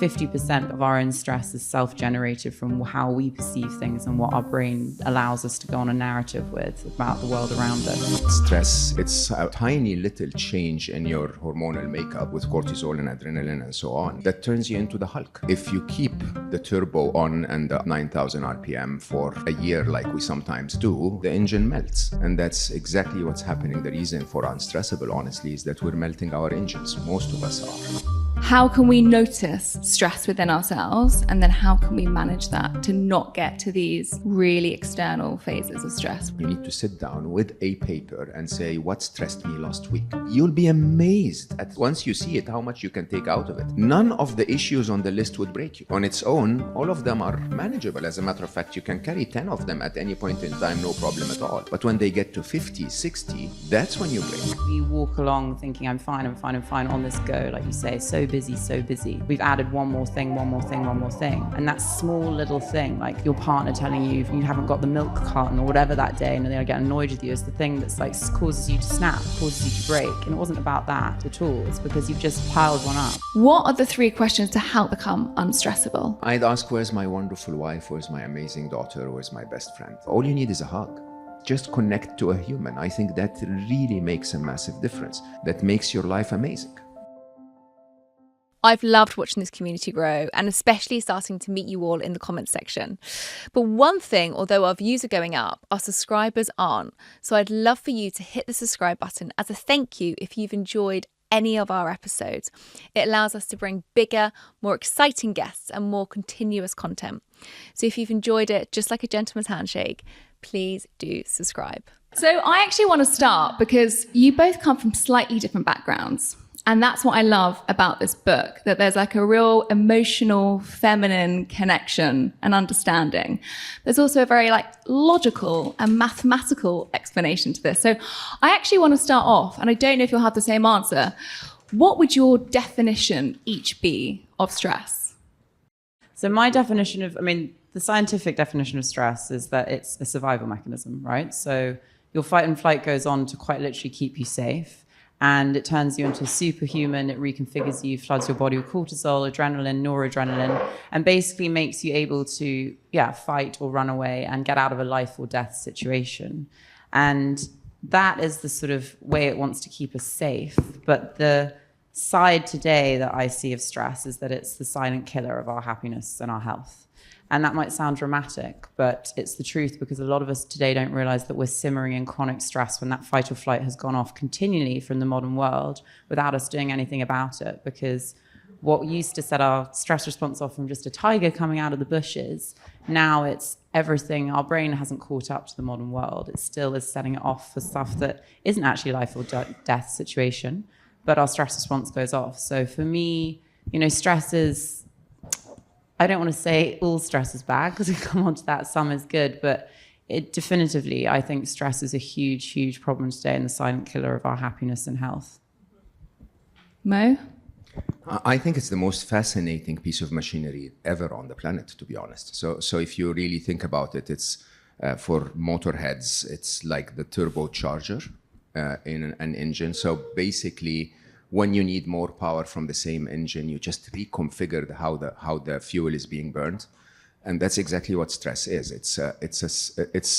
50% of our own stress is self-generated from how we perceive things and what our brain allows us to go on a narrative with about the world around us. Stress, it's a tiny little change in your hormonal makeup with cortisol and adrenaline and so on that turns you into the Hulk. If you keep the turbo on and 9,000 RPM for a year like we sometimes do, the engine melts. And that's exactly what's happening. The reason for Unstressable, honestly, is that we're melting our engines. Most of us are. How can we notice stress within ourselves, and then how can we manage that to not get to these really external phases of stress? You need to sit down with a paper and say, what stressed me last week? You'll be amazed at once you see it, how much you can take out of it. None of the issues on the list would break you. On its own, all of them are manageable. As a matter of fact, you can carry 10 of them at any point in time, no problem at all. But when they get to 50, 60, that's when you break. We walk along thinking, I'm fine on this go, like you say, so busy. We've added one more thing. And that small little thing, like your partner telling you you haven't got the milk carton or whatever that day, and they'll get annoyed with you, is the thing that's like causes you to snap, causes you to break. And it wasn't about that at all. It's because you've just piled one up. What are the 3 questions to help become unstressable? I'd ask, where's my wonderful wife? Where's my amazing daughter? Where's my best friend? All you need is a hug. Just connect to a human. I think that really makes a massive difference. That makes your life amazing. I've loved watching this community grow, and especially starting to meet you all in the comments section. But one thing, although our views are going up, our subscribers aren't. So I'd love for you to hit the subscribe button as a thank you if you've enjoyed any of our episodes. It allows us to bring bigger, more exciting guests and more continuous content. So if you've enjoyed it, just like a gentleman's handshake, please do subscribe. So I actually want to start because you both come from slightly different backgrounds. And that's what I love about this book, that there's like a real emotional, feminine connection and understanding. There's also a very like logical and mathematical explanation to this. So I actually want to start off, and I don't know if you'll have the same answer. What would your definition each be of stress? So my definition the scientific definition of stress is that it's a survival mechanism, right? So your fight and flight goes on to quite literally keep you safe. And it turns you into a superhuman. It reconfigures you, floods your body with cortisol, adrenaline, noradrenaline, and basically makes you able to, fight or run away and get out of a life or death situation. And that is the sort of way it wants to keep us safe. But the side today that I see of stress is that it's the silent killer of our happiness and our health. And that might sound dramatic, but it's the truth, because a lot of us today don't realize that we're simmering in chronic stress when that fight or flight has gone off continually from the modern world without us doing anything about it. Because what used to set our stress response off from just a tiger coming out of the bushes, now it's everything. Our brain hasn't caught up to the modern world. It still is setting it off for stuff that isn't actually life or death situation, but our stress response goes off. So for me, stress is, I don't want to say all stress is bad, because we come on to that, some is good, but it definitively, I think stress is a huge problem today and the silent killer of our happiness and health. Mo? I think it's the most fascinating piece of machinery ever on the planet, to be honest. So if you really think about it, it's for motorheads, it's like the turbocharger in an engine. So basically, when you need more power from the same engine, you just reconfigure how the fuel is being burned. And that's exactly what stress is. It's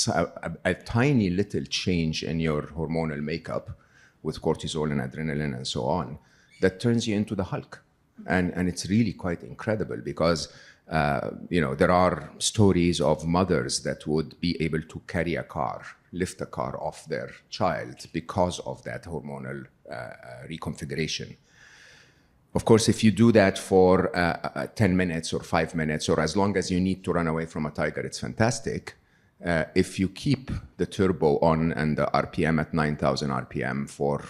a tiny little change in your hormonal makeup with cortisol and adrenaline and so on that turns you into the Hulk. And it's really quite incredible, because there are stories of mothers that would be able to lift a car off their child because of that hormonal reconfiguration. Of course, if you do that for 10 minutes or 5 minutes, or as long as you need to run away from a tiger, it's fantastic. If you keep the turbo on and the RPM at 9,000 RPM for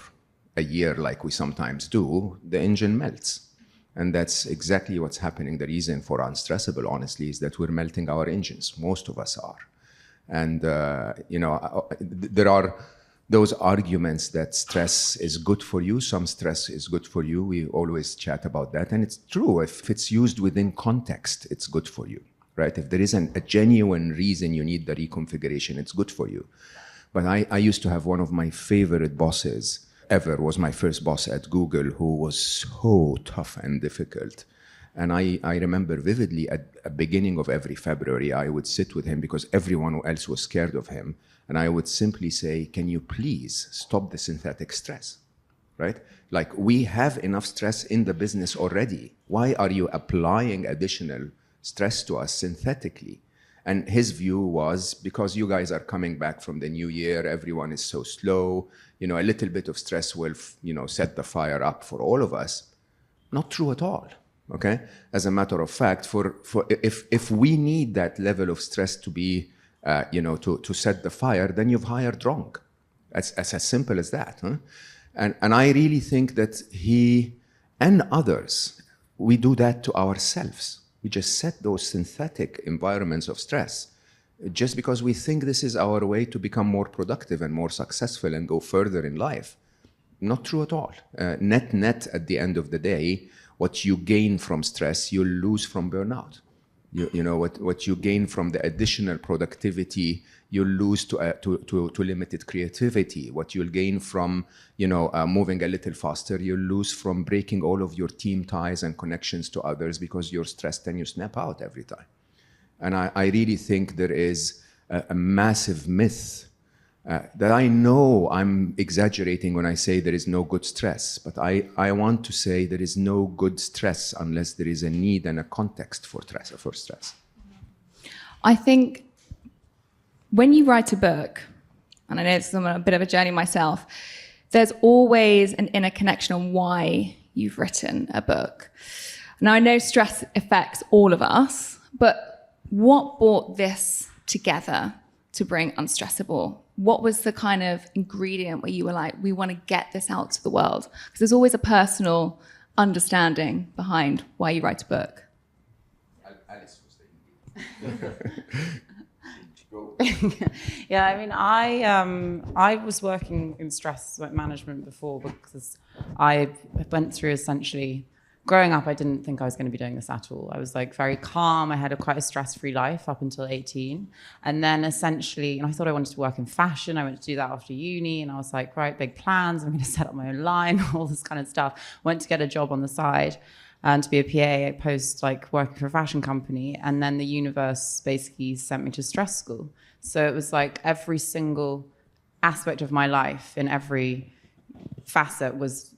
a year like we sometimes do, the engine melts. And that's exactly what's happening. The reason for Unstressable, honestly, is that we're melting our engines. Most of us are. And, there are those arguments that stress is good for you. Some stress is good for you. We always chat about that. And it's true. If it's used within context, it's good for you, right? If there isn't a genuine reason you need the reconfiguration, it's good for you. But I used to have one of my favorite bosses ever, was my first boss at Google, who was so tough and difficult. And I remember vividly at the beginning of every February, I would sit with him because everyone else was scared of him. And I would simply say, can you please stop the synthetic stress, right? Like, we have enough stress in the business already. Why are you applying additional stress to us synthetically? And his view was, because you guys are coming back from the new year, everyone is so slow, a little bit of stress will, set the fire up for all of us. Not true at all, okay? As a matter of fact, if we need that level of stress to be, to set the fire, then you've hired wrong. It's as simple as that, huh? And I really think that he and others, we do that to ourselves. We just set those synthetic environments of stress just because we think this is our way to become more productive and more successful and go further in life. Not true at all. Net, at the end of the day, what you gain from stress, you'll lose from burnout. What you gain from the additional productivity, you'll lose to limited creativity. What you'll gain from, moving a little faster, you'll lose from breaking all of your team ties and connections to others because you're stressed and you snap out every time. And I really think there is a massive myth that I know I'm exaggerating when I say there is no good stress, but I want to say there is no good stress unless there is a need and a context for stress. I think when you write a book, and I know it's a bit of a journey myself, there's always an inner connection on why you've written a book. Now, I know stress affects all of us, but what brought this together to bring Unstressable? What was the kind of ingredient where you were like, we want to get this out to the world? Because there's always a personal understanding behind why you write a book. Alice was the ingredient. Yeah, I mean, I was working in stress management before because I went through essentially, growing up, I didn't think I was going to be doing this at all. I was like very calm. I had quite a stress-free life up until 18. And then essentially, I thought I wanted to work in fashion. I went to do that after uni. And I was like, right, big plans. I'm going to set up my own line, all this kind of stuff. Went to get a job on the side and to be a PA post like working for a fashion company. And then the universe basically sent me to stress school. So it was like every single aspect of my life in every facet was,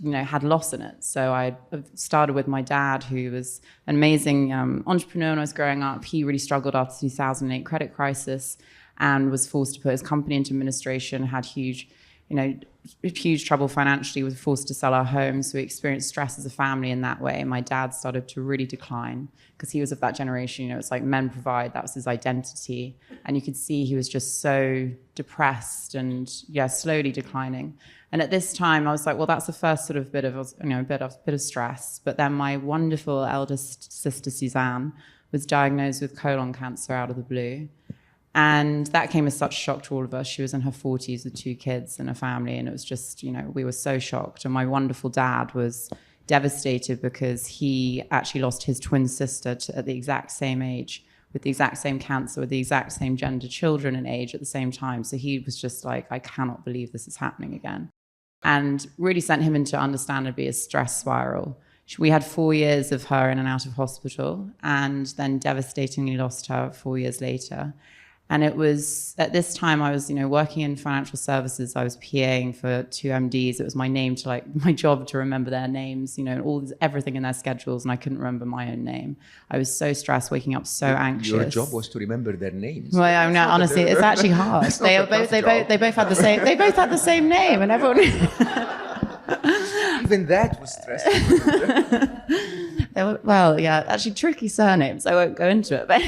had loss in it. So I started with my dad, who was an amazing entrepreneur when I was growing up. He really struggled after the 2008 credit crisis and was forced to put his company into administration, had huge trouble financially, was forced to sell our home. So we experienced stress as a family in that way. My dad started to really decline because he was of that generation. It's like men provide, that was his identity. And you could see he was just so depressed and slowly declining. And at this time I was like, well, that's the first sort of bit of stress. But then my wonderful eldest sister, Suzanne, was diagnosed with colon cancer out of the blue. And that came as such shock to all of us. She was in her 40s with 2 kids and a family. And it was just, we were so shocked. And my wonderful dad was devastated because he actually lost his twin sister at the exact same age, with the exact same cancer, with the exact same gender children in age at the same time. So he was just like, I cannot believe this is happening again. And really sent him into, understandably, a stress spiral. We had 4 years of her in and out of hospital, and then devastatingly lost her 4 years later. And it was, at this time, I was, working in financial services. I was PAing for 2 MDs. It was my job to remember their names, everything in their schedules, and I couldn't remember my own name. I was so stressed, waking up so anxious. Your job was to remember their names. Well, I mean, honestly, it's actually hard. They both had the same name, and everyone. Even that was stressful. Actually tricky surnames. I won't go into it. But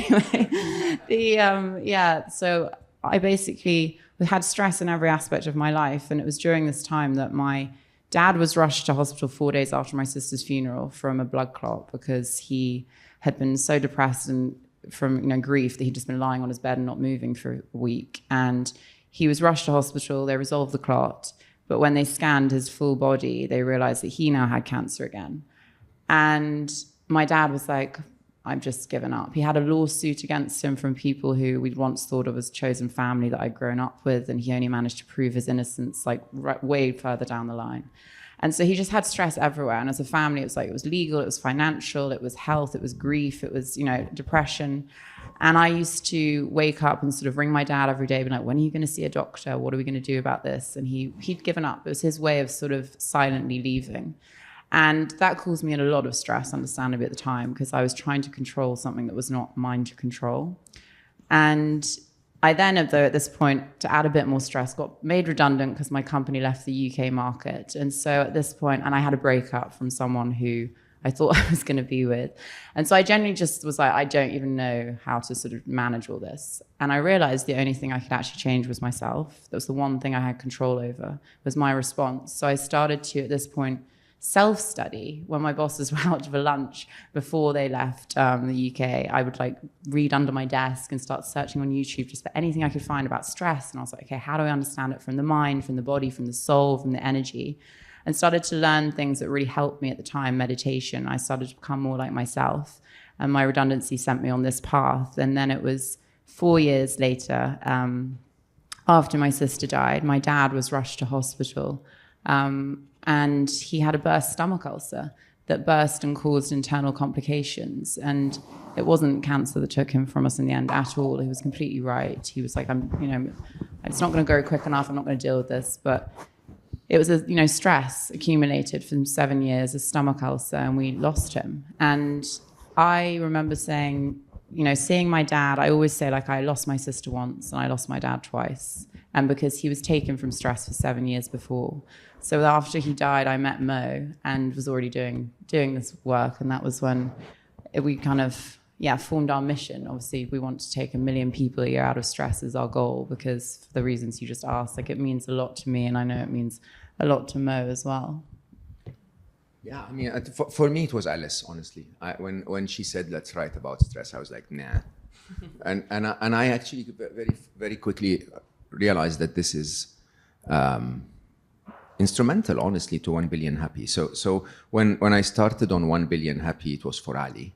anyway, so I basically had stress in every aspect of my life. And it was during this time that my dad was rushed to hospital 4 days after my sister's funeral from a blood clot because he had been so depressed and from grief that he'd just been lying on his bed and not moving for a week. And he was rushed to hospital. They resolved the clot. But when they scanned his full body, they realized that he now had cancer again. And my dad was like, I've just given up. He had a lawsuit against him from people who we'd once thought of as chosen family that I'd grown up with, and he only managed to prove his innocence way further down the line. And so he just had stress everywhere. And as a family, it was like, it was legal, it was financial, it was health, it was grief, it was, depression. And I used to wake up and sort of ring my dad every day, be like, when are you going to see a doctor? What are we going to do about this? And he'd given up. It was his way of sort of silently leaving. And that caused me a lot of stress, understandably, at the time, because I was trying to control something that was not mine to control. And I then, at this point, to add a bit more stress, got made redundant because my company left the UK market. And so at this point, and I had a breakup from someone who I thought I was going to be with. And so I genuinely just was like, I don't even know how to sort of manage all this. And I realized the only thing I could actually change was myself. That was the one thing I had control over, was my response. So I started to, at this point, self-study. When my bosses were out for lunch before they left the UK, I would like read under my desk and start searching on YouTube just for anything I could find about stress. And I was like, okay, how do I understand it from the mind, from the body, from the soul, from the energy? And started to learn things that really helped me at the time, meditation. I started to become more like myself. And my redundancy sent me on this path. And then it was 4 years later, after my sister died, my dad was rushed to hospital. And he had a burst stomach ulcer that burst and caused internal complications. And it wasn't cancer that took him from us in the end at all. He was completely right. He was like, it's not going to go quick enough. I'm not going to deal with this. But it was stress accumulated from 7 years, a stomach ulcer, and we lost him. And I remember saying, seeing my dad, I always say, like, I lost my sister once and I lost my dad twice. And because he was taken from stress for 7 years before. So after he died, I met Mo and was already doing this work. And that was when we kind of, formed our mission. Obviously, we want to take 1 million people a year out of stress is our goal, because for the reasons you just asked, like, it means a lot to me, and I know it means a lot to Mo as well. Yeah, I mean, for me, it was Alice, honestly. When she said, let's write about stress, I was like, nah. and I actually very, very quickly realized that this is instrumental, honestly, to 1 billion happy. So when I started on 1 billion happy, it was for Ali.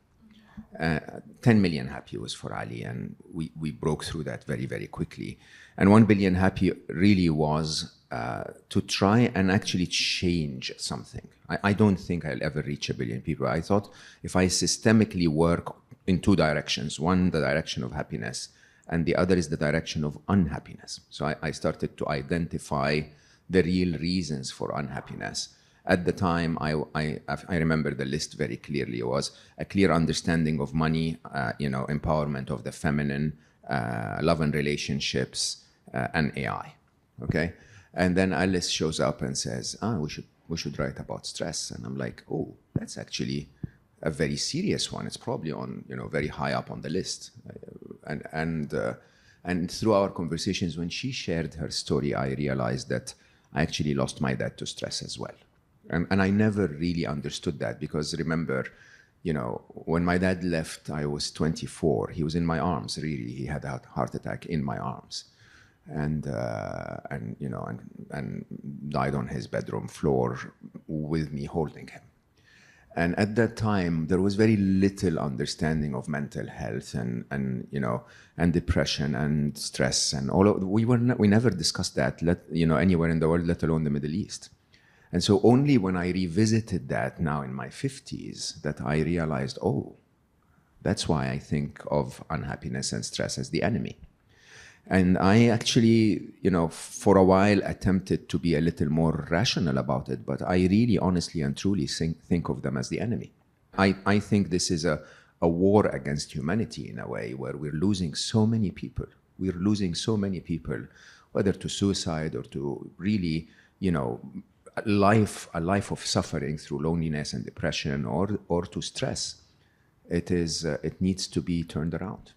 10 million happy was for Ali, and we broke through that very, very quickly. And 1 billion happy really was to try and actually change something. I don't think I'll ever reach 1 billion people. I thought if I systemically work in two directions, one, the direction of happiness, and the other is the direction of unhappiness. So I started to identify the real reasons for unhappiness. At the time, I remember the list very clearly. It was a clear understanding of money, empowerment of the feminine, love and relationships, and AI. Okay, and then Alice shows up and says, we should write about stress. And I'm like, oh, that's actually a very serious one. It's probably on, very high up on the list. And through our conversations, when she shared her story, I realized that I actually lost my dad to stress as well. And I never really understood that, because remember, when my dad left, I was 24. He was in my arms, really. He had a heart attack in my arms. And died on his bedroom floor with me holding him. And at that time, there was very little understanding of mental health and depression and stress and all of. We never discussed that, anywhere in the world, let alone the Middle East. And so only when I revisited that now in my 50s that I realized, oh, that's why I think of unhappiness and stress as the enemy. And I actually, for a while attempted to be a little more rational about it, but I really honestly and truly think of them as the enemy. I think this is a war against humanity in a way, where we're losing so many people. We're losing so many people, whether to suicide or to really, a life of suffering through loneliness and depression or to stress. It needs to be turned around.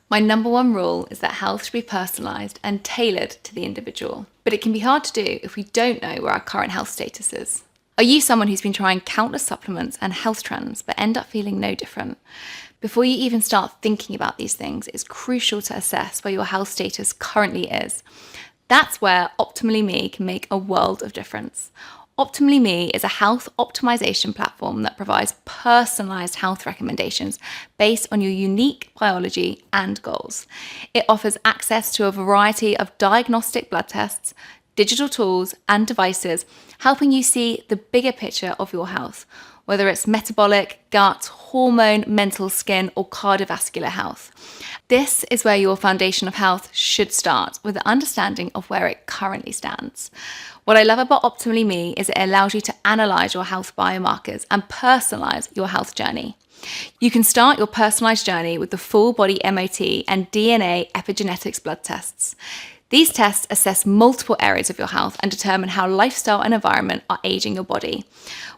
My number one rule is that health should be personalised and tailored to the individual. But it can be hard to do if we don't know where our current health status is. Are you someone who's been trying countless supplements and health trends but end up feeling no different? Before you even start thinking about these things, it's crucial to assess where your health status currently is. That's where OptimallyMe can make a world of difference. OptimallyMe is a health optimization platform that provides personalized health recommendations based on your unique biology and goals. It offers access to a variety of diagnostic blood tests, digital tools and devices, helping you see the bigger picture of your health, whether it's metabolic, gut, hormone, mental, skin, or cardiovascular health. This is where your foundation of health should start, with the understanding of where it currently stands. What I love about OptimallyMe is it allows you to analyze your health biomarkers and personalize your health journey. You can start your personalized journey with the full body MOT and DNA epigenetics blood tests. These tests assess multiple areas of your health and determine how lifestyle and environment are aging your body.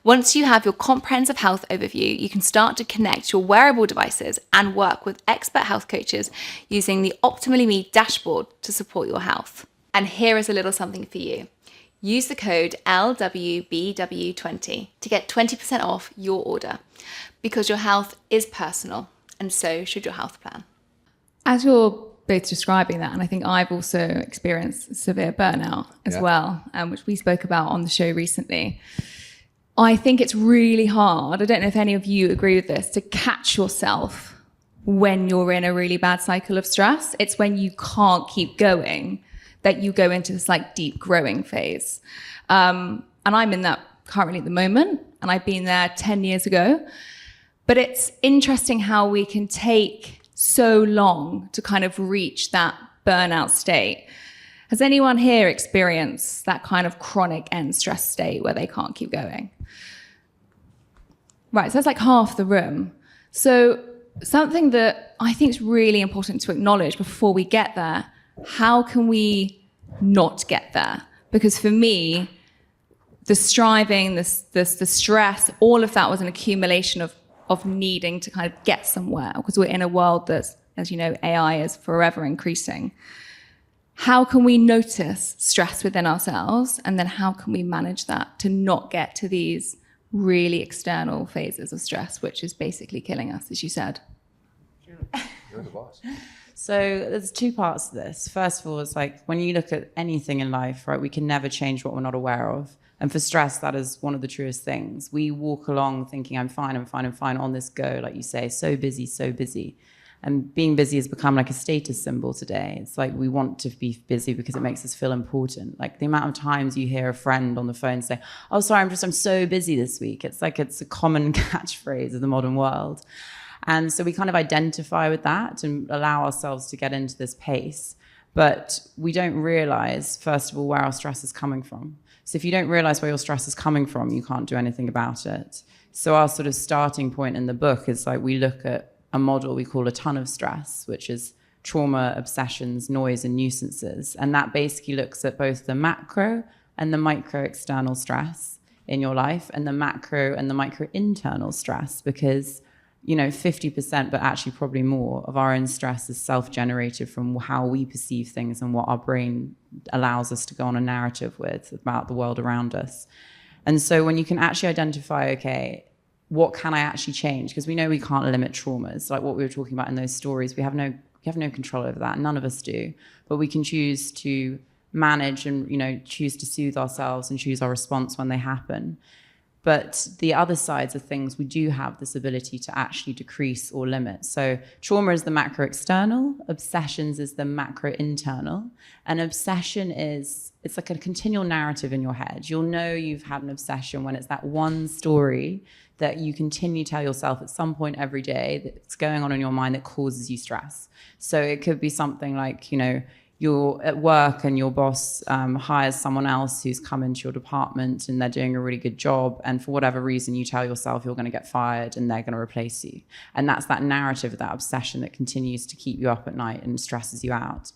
Once you have your comprehensive health overview, you can start to connect your wearable devices and work with expert health coaches using the OptimallyMe dashboard to support your health. And here is a little something for you. Use the code LWBW20 to get 20% off your order, because your health is personal and so should your health plan. As you're both describing that, and I think I've also experienced severe burnout as well, which we spoke about on the show recently. I think it's really hard, I don't know if any of you agree with this, to catch yourself when you're in a really bad cycle of stress. It's when you can't keep going that you go into this like deep growing phase. And I'm in that currently at the moment, and I've been there 10 years ago. But it's interesting how we can take so long to kind of reach that burnout state. Has anyone here experienced that kind of chronic end stress state where they can't keep going? Right, so that's like half the room. So something that I think is really important to acknowledge before we get there, how can we not get there? Because for me, the striving, the stress, all of that was an accumulation of needing to kind of get somewhere, because we're in a world that's, as you know, AI is forever increasing. How can we notice stress within ourselves, and then how can we manage that to not get to these really external phases of stress, which is basically killing us, as you said? You're the boss. So there's two parts to this. First of all, it's like when you look at anything in life, right, we can never change what we're not aware of. And for stress, that is one of the truest things. We walk along thinking, I'm fine on this go, like you say, so busy, so busy. And being busy has become like a status symbol today. It's like we want to be busy because it makes us feel important. Like the amount of times you hear a friend on the phone say, oh, sorry, I'm so busy this week. It's like it's a common catchphrase of the modern world. And so we kind of identify with that and allow ourselves to get into this pace. But we don't realize, first of all, where our stress is coming from. So if you don't realize where your stress is coming from, you can't do anything about it. So our sort of starting point in the book is like we look at a model we call a ton of stress, which is trauma, obsessions, noise, and nuisances. And that basically looks at both the macro and the micro external stress in your life, and the macro and the micro internal stress, because 50%, but actually probably more of our own stress is self-generated from how we perceive things and what our brain allows us to go on a narrative with about the world around us. And so when you can actually identify, okay, what can I actually change? Because we know we can't limit traumas, like what we were talking about in those stories. We have no control over that. None of us do. But we can choose to manage and, choose to soothe ourselves and choose our response when they happen. But the other sides of things, we do have this ability to actually decrease or limit. So trauma is the macro external, obsessions is the macro internal. And obsession it's like a continual narrative in your head. You'll know you've had an obsession when it's that one story that you continue to tell yourself at some point every day that's going on in your mind that causes you stress. So it could be something like, you're at work and your boss hires someone else who's come into your department and they're doing a really good job. And for whatever reason, you tell yourself you're going to get fired and they're going to replace you. And that's that narrative, that obsession that continues to keep you up at night and stresses you out.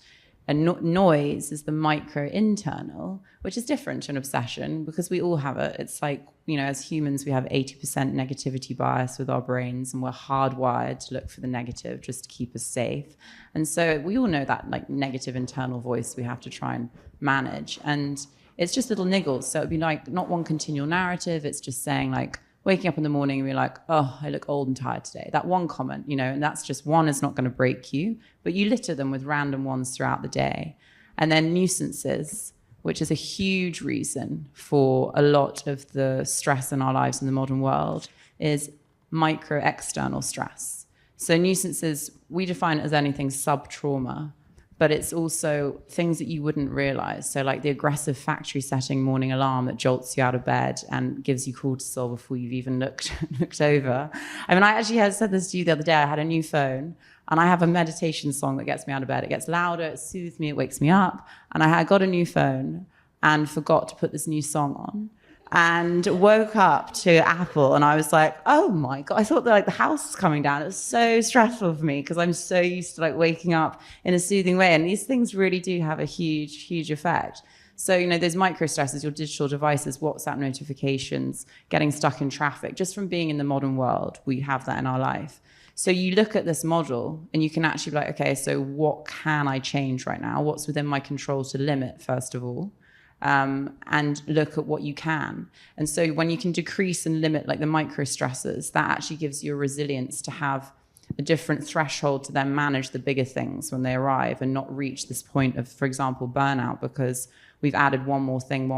And noise is the micro internal, which is different to an obsession because we all have it. It's like, as humans, we have 80% negativity bias with our brains, and we're hardwired to look for the negative just to keep us safe. And so we all know that like negative internal voice we have to try and manage. And it's just little niggles. So it'd be like not one continual narrative. It's just saying like, waking up in the morning and be like, oh, I look old and tired today. That one comment, and that's just one is not going to break you, but you litter them with random ones throughout the day. And then nuisances, which is a huge reason for a lot of the stress in our lives in the modern world, is micro external stress. So nuisances, we define it as anything sub-trauma, but it's also things that you wouldn't realize. So like the aggressive factory setting morning alarm that jolts you out of bed and gives you cortisol before you've even looked over. I mean, I actually had said this to you the other day. I had a new phone and I have a meditation song that gets me out of bed. It gets louder, it soothes me, it wakes me up. And I got a new phone and forgot to put this new song on. And woke up to Apple and I was like, oh my God, I thought that like the house was coming down. It was so stressful for me because I'm so used to like waking up in a soothing way. And these things really do have a huge, huge effect. So, you know, those micro stresses, your digital devices, WhatsApp notifications, getting stuck in traffic, just from being in the modern world, we have that in our life. So you look at this model and you can actually be like, okay, so what can I change right now? What's within my control to limit, first of all? And look at what you can. And so when you can decrease and limit like the micro stresses, that actually gives you a resilience to have a different threshold to then manage the bigger things when they arrive and not reach this point of, for example, burnout, because we've added one more thing.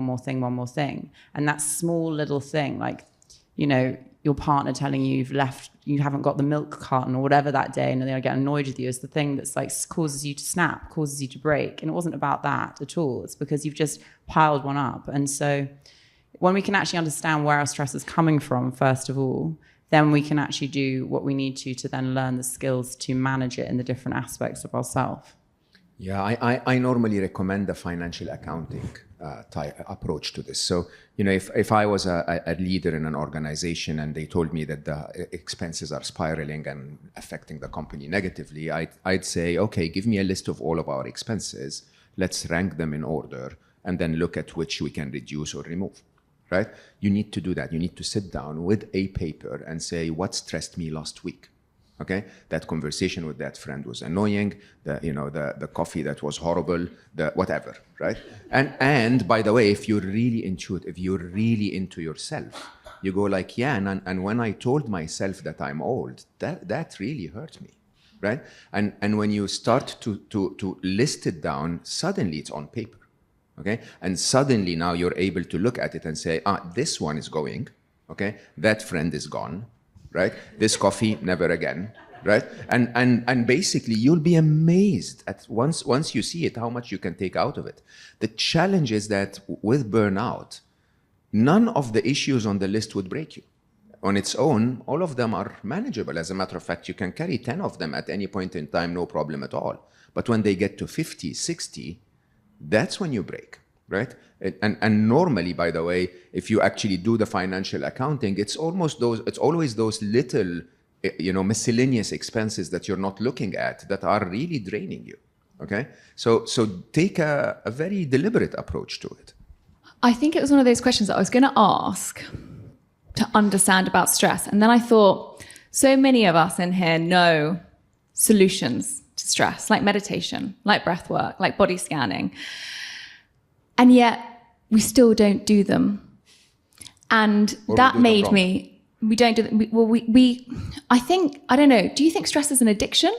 And that small little thing, like, you know, your partner telling you you haven't got the milk carton or whatever that day, and they get annoyed with you, is the thing that's like causes you to snap, causes you to break. And it wasn't about that at all. It's because you've just piled one up. And so when we can actually understand where our stress is coming from, first of all, then we can actually do what we need to then learn the skills to manage it in the different aspects of ourselves. Yeah, I normally recommend a financial accounting type approach to this. So, you know, if I was a leader in an organization and they told me that the expenses are spiraling and affecting the company negatively, I'd say, okay, give me a list of all of our expenses. Let's rank them in order and then look at which we can reduce or remove, right? You need to do that. You need to sit down with a paper and say, what stressed me last week? Okay, that conversation with that friend was annoying. The coffee that was horrible. The whatever, right? And by the way, if you're really into yourself, you go like, yeah. And when I told myself that I'm old, that really hurt me, right? And when you start to list it down, suddenly it's on paper, okay? And suddenly now you're able to look at it and say, this one is going, okay? That friend is gone. Right? This coffee, never again, right? And basically you'll be amazed at once you see it, how much you can take out of it. The challenge is that with burnout, none of the issues on the list would break you. On its own, all of them are manageable. As a matter of fact, you can carry 10 of them at any point in time, no problem at all. But when they get to 50, 60, that's when you break. Right? And normally, by the way, if you actually do the financial accounting, it's always those little, miscellaneous expenses that you're not looking at that are really draining you. Okay? So take a very deliberate approach to it. I think it was one of those questions that I was going to ask to understand about stress. And then I thought, so many of us in here know solutions to stress, like meditation, like breath work, like body scanning. And yet we still don't do them. And that made me, we don't do them. I don't know, do you think stress is an addiction?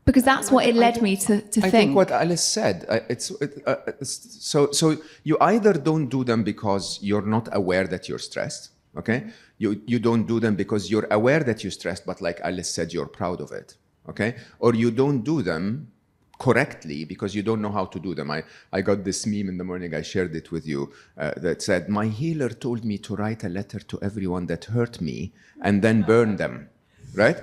Because that's what it led me to think. I think what Alice said, so you either don't do them because you're not aware that you're stressed, okay? You don't do them because you're aware that you're stressed, but like Alice said, you're proud of it, okay? Or you don't do them correctly because you don't know how to do them. I got this meme in the morning, I shared it with you, that said, my healer told me to write a letter to everyone that hurt me and then burn them, right?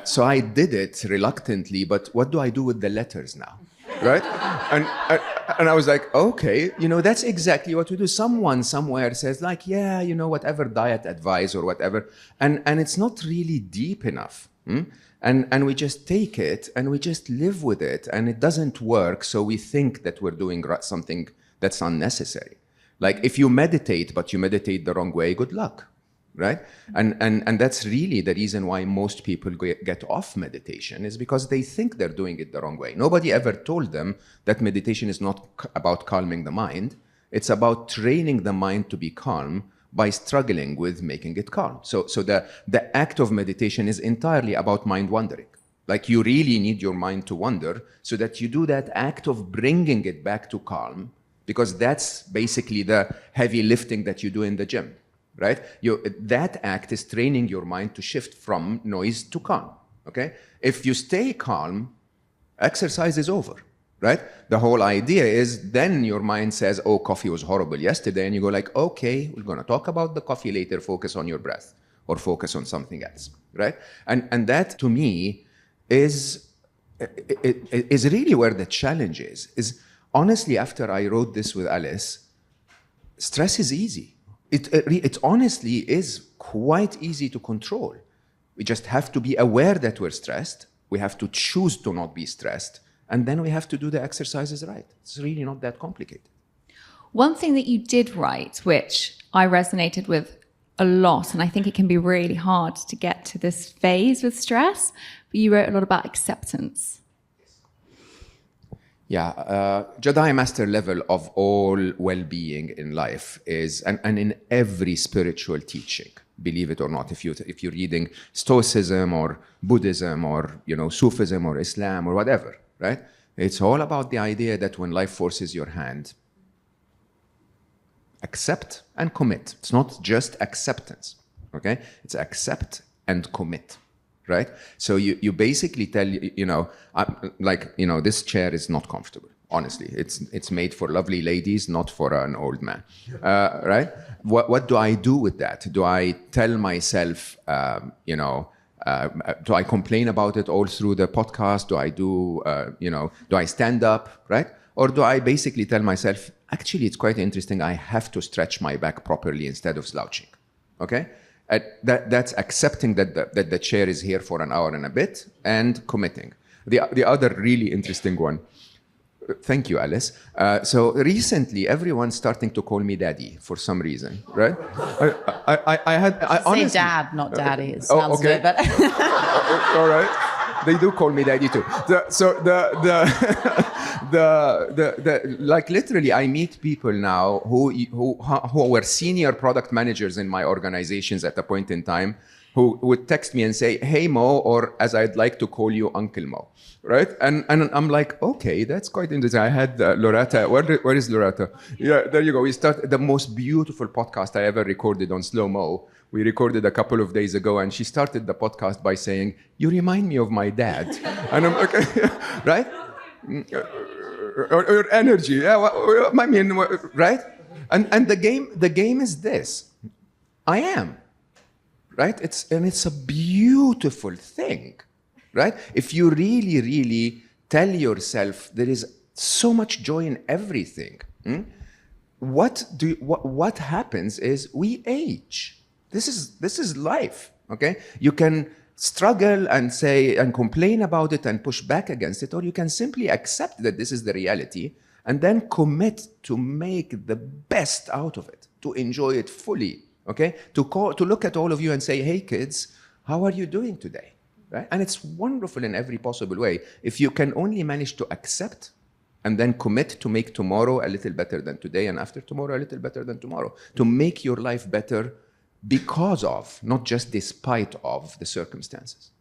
So I did it reluctantly, but what do I do with the letters now, right? And I was like, okay, that's exactly what we do. Someone somewhere says like, yeah, whatever diet advice or whatever, and it's not really deep enough. And we just take it and we just live with it, and it doesn't work, so we think that we're doing something that's unnecessary. Like if you meditate, but you meditate the wrong way, good luck, right? And that's really the reason why most people get off meditation, is because they think they're doing it the wrong way. Nobody ever told them that meditation is not about calming the mind. It's about training the mind to be calm by struggling with making it calm. So the act of meditation is entirely about mind wandering. Like you really need your mind to wander so that you do that act of bringing it back to calm, because that's basically the heavy lifting that you do in the gym, right? That act is training your mind to shift from noise to calm, okay? If you stay calm, exercise is over, right? The whole idea is then your mind says, oh, coffee was horrible yesterday. And you go like, okay, we're going to talk about the coffee later, focus on your breath or focus on something else, right? And that to me is really where the challenge is honestly, after I wrote this with Alice, stress is easy. It honestly is quite easy to control. We just have to be aware that we're stressed. We have to choose to not be stressed. And then we have to do the exercises right. It's really not that complicated. One thing that you did write, which I resonated with a lot, and I think it can be really hard to get to this phase with stress, but you wrote a lot about acceptance. Yeah, Jedi master level of all well-being in life is, and in every spiritual teaching, believe it or not, if you're reading Stoicism or Buddhism or Sufism or Islam or whatever, right? It's all about the idea that when life forces your hand, accept and commit. It's not just acceptance, okay? It's accept and commit. Right? So you basically tell, this chair is not comfortable. Honestly, it's made for lovely ladies, not for an old man. Right? What do I do with that? Do I tell myself, do I complain about it all through the podcast? Do I do I stand up, right? Or do I basically tell myself, actually, it's quite interesting. I have to stretch my back properly instead of slouching. Okay? That's accepting that the chair is here for an hour and a bit and committing. The other really interesting one. Thank you, Alice. So recently, everyone's starting to call me daddy for some reason, right? I honestly say dad, not daddy. It sounds okay. a bit better. All right. They do call me daddy too. Like literally, I meet people now who were senior product managers in my organizations at a point in time, who would text me and say, "Hey Mo," or as I'd like to call you, Uncle Mo, right? And I'm like, okay, that's quite interesting. I had Loretta. Where is Loretta? Yeah, there you go. We started the most beautiful podcast I ever recorded on slow mo. We recorded a couple of days ago, and she started the podcast by saying, "You remind me of my dad," and I'm like, right? Or energy, yeah. I mean, right? And the game is this: I am, right? It's a beautiful thing, right? If you really, really tell yourself there is so much joy in everything, what happens is we age. This is life, okay? You can struggle and say and complain about it and push back against it, or you can simply accept that this is the reality and then commit to make the best out of it, to enjoy it fully, okay? To look at all of you and say, "Hey kids, how are you doing today?" Right? And it's wonderful in every possible way. If you can only manage to accept and then commit to make tomorrow a little better than today, and after tomorrow a little better than tomorrow, to make your life better because of, not just despite of, the circumstances.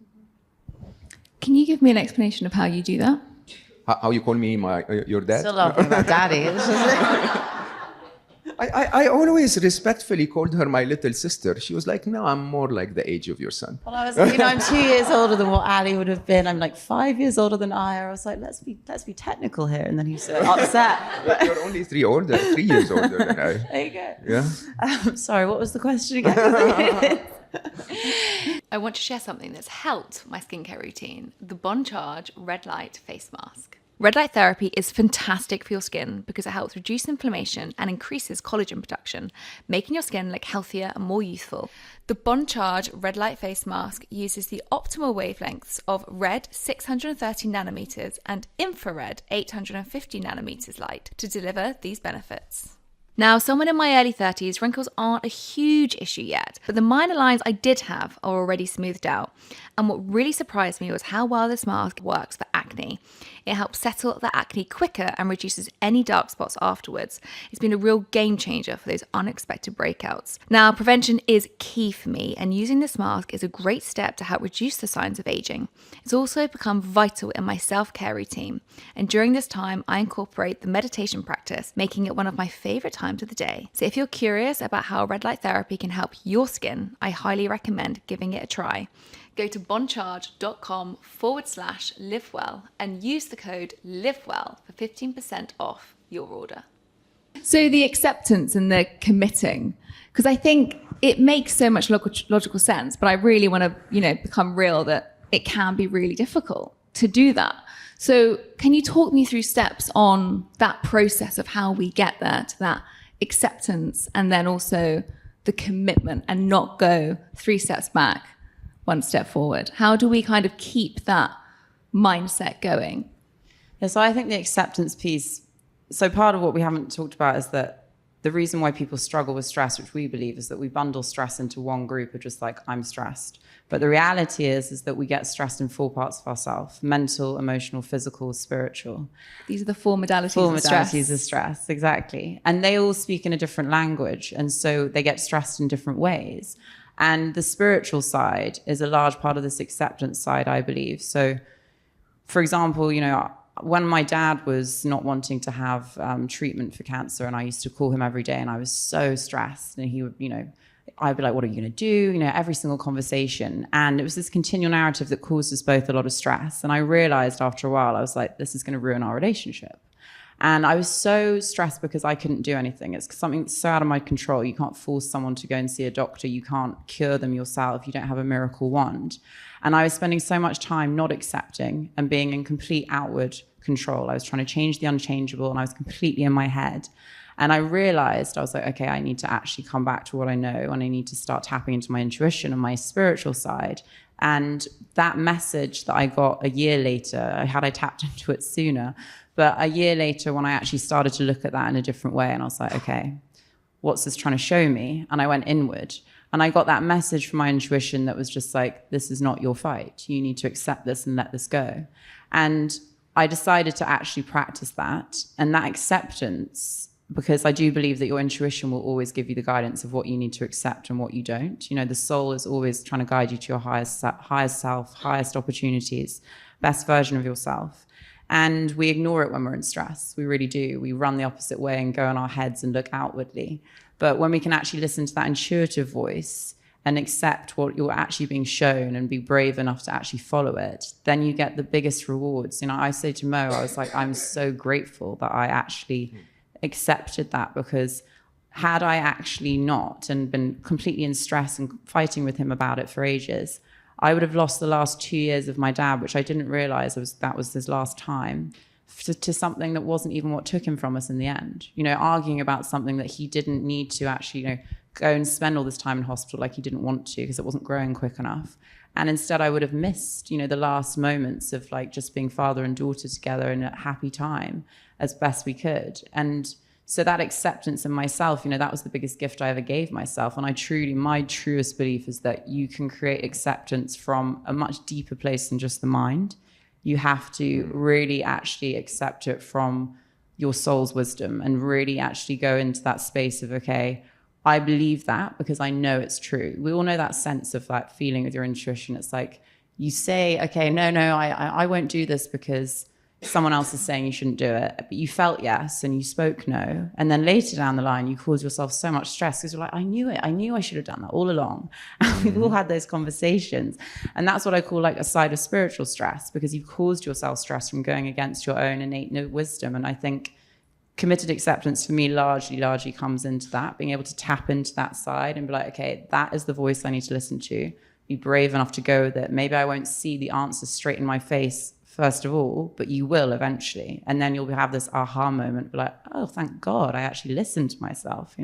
Can you give me an explanation of how you do that? How you call me your dad? Still laughing about daddy. It's just I always respectfully called her my little sister. She was like, "No, I'm more like the age of your son." Well, I was, I'm 2 years older than what Ali would have been. I'm like 5 years older than I was like, let's be technical here. And then he's so upset. You're only 3 years older than I. There you go. Yeah. Sorry, what was the question again? I want to share something that's helped my skincare routine, the Bon Charge Red Light Face Mask. Red light therapy is fantastic for your skin because it helps reduce inflammation and increases collagen production, making your skin look healthier and more youthful. The Bon Charge Red Light Face Mask uses the optimal wavelengths of red 630 nanometers and infrared 850 nanometers light to deliver these benefits. Now, someone in my early 30s, wrinkles aren't a huge issue yet, but the minor lines I did have are already smoothed out. And what really surprised me was how well this mask works for acne. It helps settle the acne quicker and reduces any dark spots afterwards. It's been a real game changer for those unexpected breakouts. Now, prevention is key for me, and using this mask is a great step to help reduce the signs of aging. It's also become vital in my self-care routine. And during this time, I incorporate the meditation practice, making it one of my favorite times times of the day. So if you're curious about how red light therapy can help your skin, I highly recommend giving it a try. Go to boncharge.com/livewell and use the code LIVEWELL for 15% off your order. So the acceptance and the committing, because I think it makes so much logical sense, but I really want to, become real that it can be really difficult to do that. So can you talk me through steps on that process of how we get there to that acceptance and then also the commitment and not go 3 steps back, 1 step forward? How do we kind of keep that mindset going? Yeah, so I think the acceptance piece, so part of what we haven't talked about is that the reason why people struggle with stress, which we believe, is that we bundle stress into one group of just like, I'm stressed. But the reality is that we get stressed in 4 parts of ourselves: mental, emotional, physical, spiritual. These are the 4 modalities Four of stress. modalities of stress, exactly. And they all speak in a different language. And so they get stressed in different ways. And the spiritual side is a large part of this acceptance side, I believe. So, for example, when my dad was not wanting to have treatment for cancer, and I used to call him every day, and I was so stressed, and he would, I'd be like, what are you going to do? Every single conversation. And it was this continual narrative that caused us both a lot of stress. And I realized after a while, I was like, this is going to ruin our relationship. And I was so stressed because I couldn't do anything. It's something that's so out of my control. You can't force someone to go and see a doctor. You can't cure them yourself. You don't have a miracle wand. And I was spending so much time not accepting and being in complete outward control. I was trying to change the unchangeable, and I was completely in my head. And I realized, I was like, okay, I need to actually come back to what I know, and I need to start tapping into my intuition and my spiritual side. And that message that I got a year later, had I tapped into it sooner, but a year later when I actually started to look at that in a different way, and I was like, okay, what's this trying to show me? And I went inward. And I got that message from my intuition that was just like, this is not your fight. You need to accept this and let this go. And I decided to actually practice that. And that acceptance, because I do believe that your intuition will always give you the guidance of what you need to accept and what you don't. The soul is always trying to guide you to your highest self, highest opportunities, best version of yourself. And we ignore it when we're in stress. We really do. We run the opposite way and go in our heads and look outwardly. But when we can actually listen to that intuitive voice and accept what you're actually being shown and be brave enough to actually follow it, then you get the biggest rewards. I say to Mo, I was like, I'm so grateful that I actually accepted that, because had I actually not and been completely in stress and fighting with him about it for ages, I would have lost the last 2 years of my dad, which I didn't realize that was his last time, to something that wasn't even what took him from us in the end. Arguing about something that he didn't need to actually, go and spend all this time in hospital like he didn't want to, because it wasn't growing quick enough. And instead I would have missed, the last moments of like just being father and daughter together in a happy time as best we could. And so that acceptance in myself, that was the biggest gift I ever gave myself. And my truest belief is that you can create acceptance from a much deeper place than just the mind. You have to really actually accept it from your soul's wisdom and really actually go into that space of, okay, I believe that because I know it's true. We all know that sense of that feeling with your intuition. It's like you say, okay, no, I won't do this because someone else is saying you shouldn't do it, but you felt yes and you spoke no. And then later down the line, you cause yourself so much stress because you're like, I knew it. I knew I should have done that all along. And we've all had those conversations. And that's what I call like a side of spiritual stress, because you've caused yourself stress from going against your own innate wisdom. And I think committed acceptance for me largely comes into that, being able to tap into that side and be like, okay, that is the voice I need to listen to. Be brave enough to go with it. Maybe I won't see the answer straight in my face first of all, but you will eventually. And then you'll have this aha moment, be like, oh, thank God, I actually listened to myself,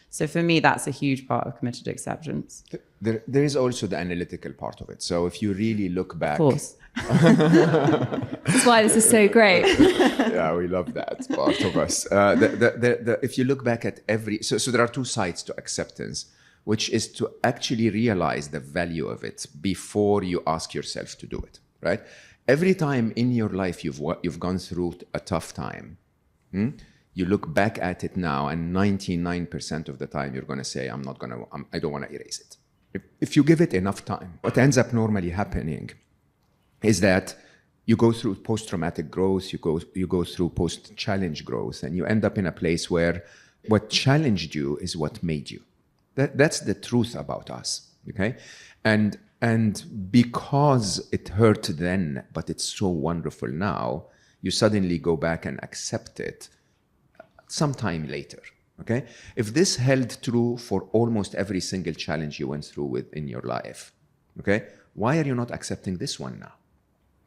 So for me, that's a huge part of committed acceptance. There is also the analytical part of it. So if you really look back... Of course. That's why this is so great. Yeah, we love that part of us. If you look back at so there are two sides to acceptance, which is to actually realize the value of it before you ask yourself to do it, right? Every time in your life you've gone through a tough time, you look back at it now, and 99% of the time you're going to say, I don't want to erase it. If you give it enough time, what ends up normally happening is that you go through post-traumatic growth, you go through post-challenge growth, and you end up in a place where What challenged you is what made you. That's the truth about us, okay? And because it hurt then, but it's so wonderful now, you suddenly go back and accept it sometime later, okay? If this held true for almost every single challenge you went through in your life, okay? Why are you not accepting this one now?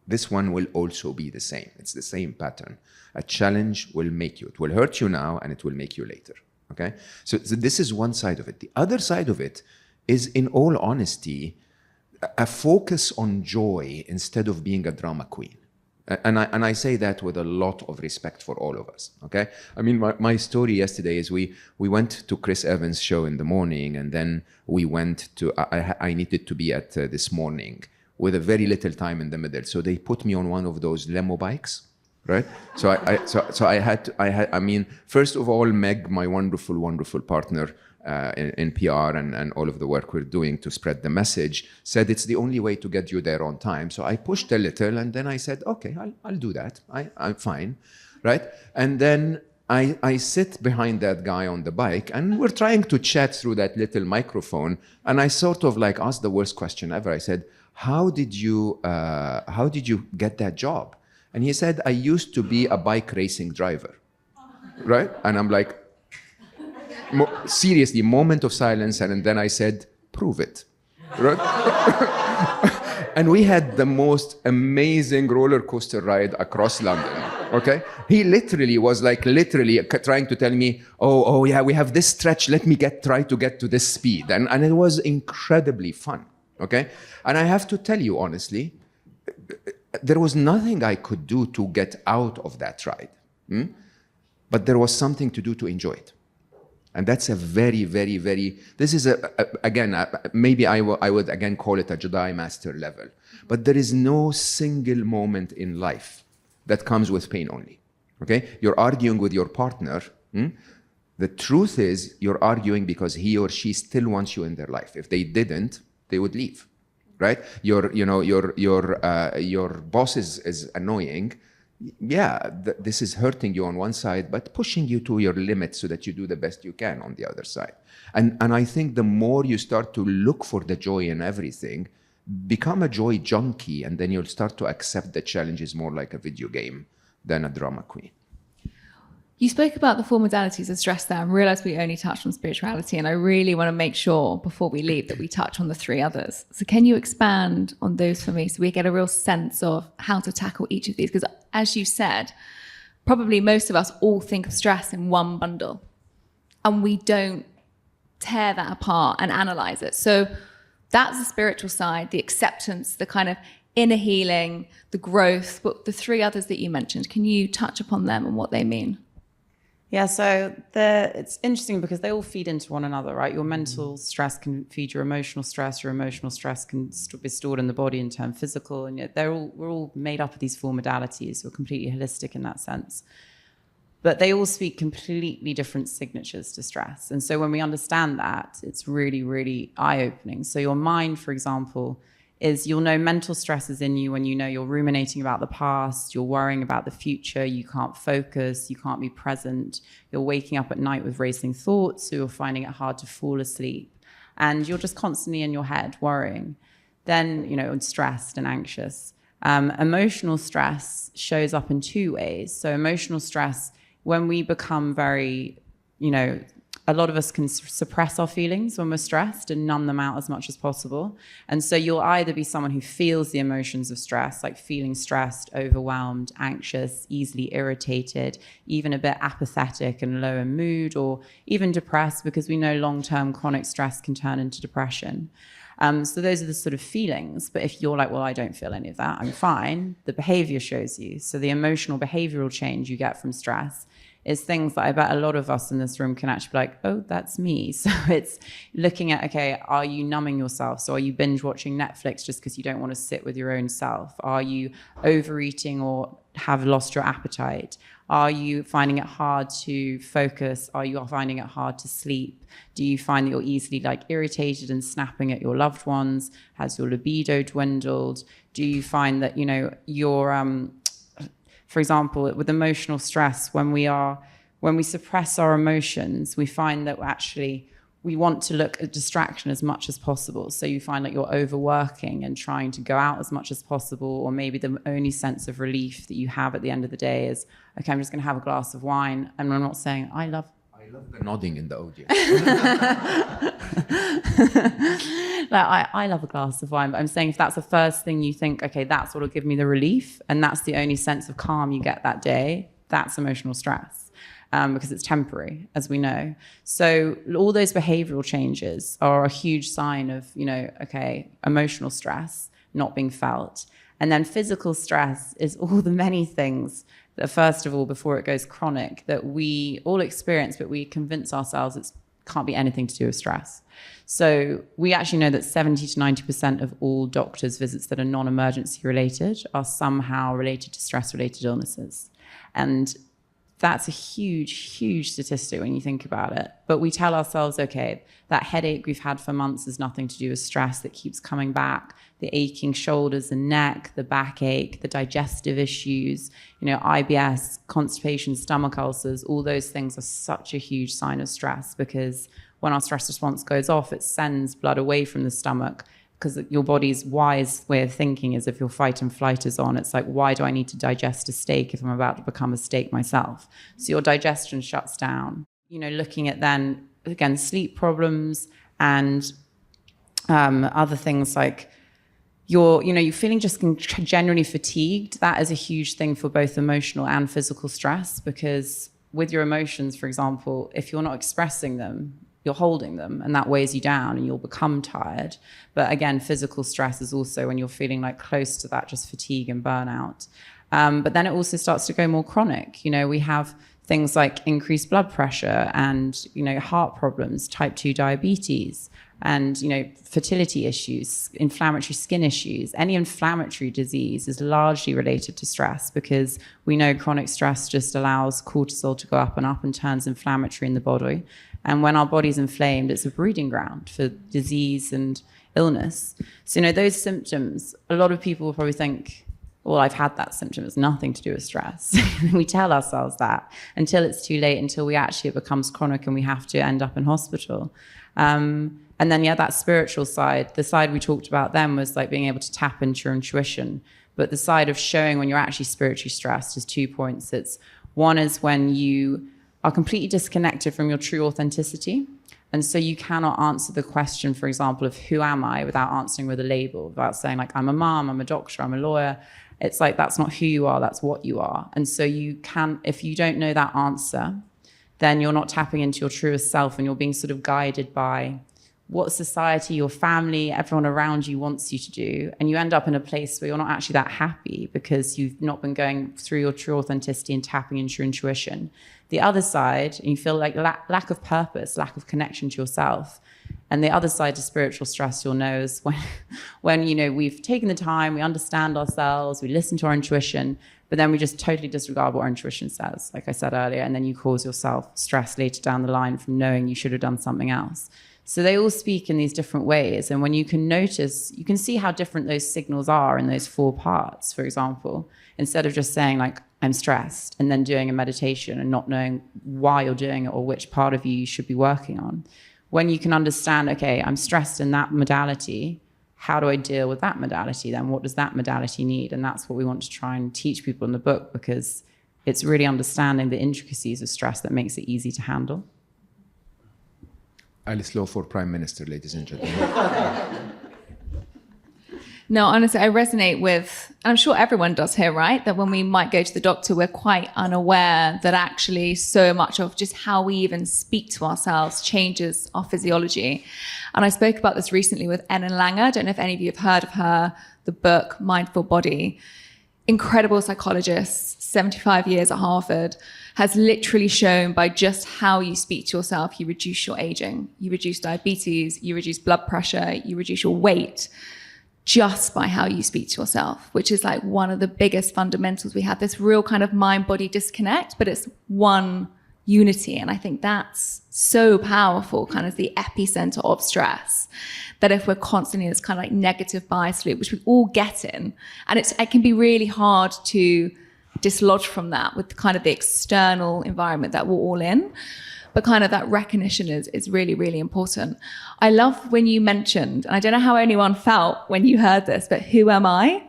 This one will also be the same. It's the same pattern. A challenge will make you. It will hurt you now and it will make you later, okay? So this is one side of it. The other side of it is, in all honesty, a focus on joy instead of being a drama queen. And I say that with a lot of respect for all of us, okay? I mean, my story yesterday is we went to Chris Evans' show in the morning, and then we went to, I needed to be at This Morning with a very little time in the middle. So they put me on one of those limo bikes, right? So I mean, first of all, Meg, my wonderful, wonderful partner, in PR and all of the work we're doing to spread the message, said it's the only way to get you there on time. So I pushed a little, and then I said, okay, I'll do that. I'm fine, right? And then I sit behind that guy on the bike, and we're trying to chat through that little microphone. And I sort of like asked the worst question ever. I said, how did you get that job? And he said, I used to be a bike racing driver, right? And I'm like, seriously, moment of silence, and then I said, prove it, right? And we had the most amazing roller coaster ride across London, okay? He literally was like trying to tell me, oh yeah, we have this stretch, let me try to get to this speed. And it was incredibly fun, okay? And I have to tell you honestly, there was nothing I could do to get out of that ride, but there was something to do to enjoy it. And that's a very, very, very, this is maybe I would again call it a Jedi Master level. But there is no single moment in life that comes with pain only, okay? You're arguing with your partner. The truth is you're arguing because he or she still wants you in their life. If they didn't, they would leave, right? Your boss is annoying. Yeah, this is hurting you on one side, but pushing you to your limit so that you do the best you can on the other side. And I think the more you start to look for the joy in everything, become a joy junkie, and then you'll start to accept the challenge is more like a video game than a drama queen. You spoke about the 4 modalities of stress there, and realized we only touched on spirituality. And I really want to make sure before we leave that we touch on the 3 others. So can you expand on those for me so we get a real sense of how to tackle each of these? Because as you said, probably most of us all think of stress in one bundle, and we don't tear that apart and analyze it. So that's the spiritual side, the acceptance, the kind of inner healing, the growth. But the 3 others that you mentioned, can you touch upon them and what they mean? Yeah, so it's interesting because they all feed into one another, right? Your mental stress can feed your emotional stress can be stored in the body and turn physical, and yet we're all made up of these 4 modalities. We're completely holistic in that sense. But they all speak completely different signatures to stress. And so when we understand that, it's really, really eye-opening. So your mind, for example, you'll know mental stress is in you when you know you're ruminating about the past, you're worrying about the future, you can't focus, you can't be present, you're waking up at night with racing thoughts, so you're finding it hard to fall asleep, and you're just constantly in your head worrying. Then, stressed and anxious. Emotional stress shows up in 2 ways. So emotional stress, when we become very, a lot of us can suppress our feelings when we're stressed and numb them out as much as possible. And so you'll either be someone who feels the emotions of stress, like feeling stressed, overwhelmed, anxious, easily irritated, even a bit apathetic and low in mood, or even depressed, because we know long-term chronic stress can turn into depression. So those are the sort of feelings. But if you're like, well, I don't feel any of that, I'm fine, the behavior shows you. So the emotional behavioral change you get from stress is things that I bet a lot of us in this room can actually be like, oh, that's me. So it's looking at, okay, are you numbing yourself? So are you binge watching Netflix just because you don't want to sit with your own self? Are you overeating or have lost your appetite? Are you finding it hard to focus? Are you finding it hard to sleep? Do you find that you're easily irritated and snapping at your loved ones? Has your libido dwindled? Do you find that, you're, for example, with emotional stress, when we are when we suppress our emotions, we find that actually we want to look at distraction as much as possible. So you find like you're overworking and trying to go out as much as possible, or maybe the only sense of relief that you have at the end of the day is, okay, I'm just going to have a glass of wine. And I'm not saying I love the nodding in the audience. Like I love a glass of wine, but I'm saying if that's the first thing you think, okay, that's what'll give me the relief, and that's the only sense of calm you get that day, that's emotional stress, because it's temporary, as we know. So all those behavioral changes are a huge sign of, okay, emotional stress not being felt. And then physical stress is all the many things that, first of all, before it goes chronic, that we all experience, but we convince ourselves it can't be anything to do with stress. So we actually know that 70 to 90% of all doctors' visits that are non-emergency related are somehow related to stress-related illnesses. And that's a huge, huge statistic when you think about it. But we tell ourselves, okay, that headache we've had for months is nothing to do with stress that keeps coming back. The aching shoulders and neck, the backache, the digestive issues, IBS, constipation, stomach ulcers, all those things are such a huge sign of stress, because when our stress response goes off, it sends blood away from the stomach, because your body's wise way of thinking is if your fight and flight is on, it's like, why do I need to digest a steak if I'm about to become a steak myself? So your digestion shuts down. Looking at then, again, sleep problems and other things like you're feeling just generally fatigued. That is a huge thing for both emotional and physical stress, because with your emotions, for example, if you're not expressing them, you're holding them, and that weighs you down and you'll become tired. But again, physical stress is also when you're feeling like close to that, just fatigue and burnout. But then it also starts to go more chronic. We have things like increased blood pressure and, heart problems, type 2 diabetes, and, fertility issues, inflammatory skin issues. Any inflammatory disease is largely related to stress, because we know chronic stress just allows cortisol to go up and turns inflammatory in the body. And when our body's inflamed, it's a breeding ground for disease and illness. So, those symptoms, a lot of people will probably think, well, I've had that symptom. It's nothing to do with stress. We tell ourselves that until it's too late, until it becomes chronic and we have to end up in hospital. And then, that spiritual side, the side we talked about then was like being able to tap into your intuition. But the side of showing when you're actually spiritually stressed is 2 points. One is when you are completely disconnected from your true authenticity. And so you cannot answer the question, for example, of who am I, without answering with a label, without saying like, I'm a mom, I'm a doctor, I'm a lawyer. It's like, that's not who you are, that's what you are. And so if you don't know that answer, then you're not tapping into your truest self, and you're being sort of guided by what society, your family, everyone around you wants you to do. And you end up in a place where you're not actually that happy, because you've not been going through your true authenticity and tapping into your intuition. The other side, and you feel like lack of purpose, lack of connection to yourself. And the other side to spiritual stress, you'll know, is when we've taken the time, we understand ourselves, we listen to our intuition, but then we just totally disregard what our intuition says, like I said earlier, and then you cause yourself stress later down the line from knowing you should have done something else. So they all speak in these different ways. And when you can notice, you can see how different those signals are in those 4 parts, for example, instead of just saying like, I'm stressed, and then doing a meditation and not knowing why you're doing it or which part of you should be working on. When you can understand, okay, I'm stressed in that modality, how do I deal with that modality then? What does that modality need? And that's what we want to try and teach people in the book, because it's really understanding the intricacies of stress that makes it easy to handle. Alice Lowe for Prime Minister, ladies and gentlemen. No, honestly, I resonate with, and I'm sure everyone does here, right? That when we might go to the doctor, we're quite unaware that actually so much of just how we even speak to ourselves changes our physiology. And I spoke about this recently with Ellen Langer. I don't know if any of you have heard of her, the book, Mindful Body. Incredible psychologist, 75 years at Harvard, has literally shown by just how you speak to yourself, you reduce your aging, you reduce diabetes, you reduce blood pressure, you reduce your weight, just by how you speak to yourself, which is like one of the biggest fundamentals. We have this real kind of mind-body disconnect, but it's one unity. And I think that's so powerful, kind of the epicenter of stress, that if we're constantly in this kind of like negative bias loop, which we all get in, and it can be really hard to dislodged from that with kind of the external environment that we're all in. But kind of that recognition is really, really important. I love when you mentioned, and I don't know how anyone felt when you heard this, but who am I?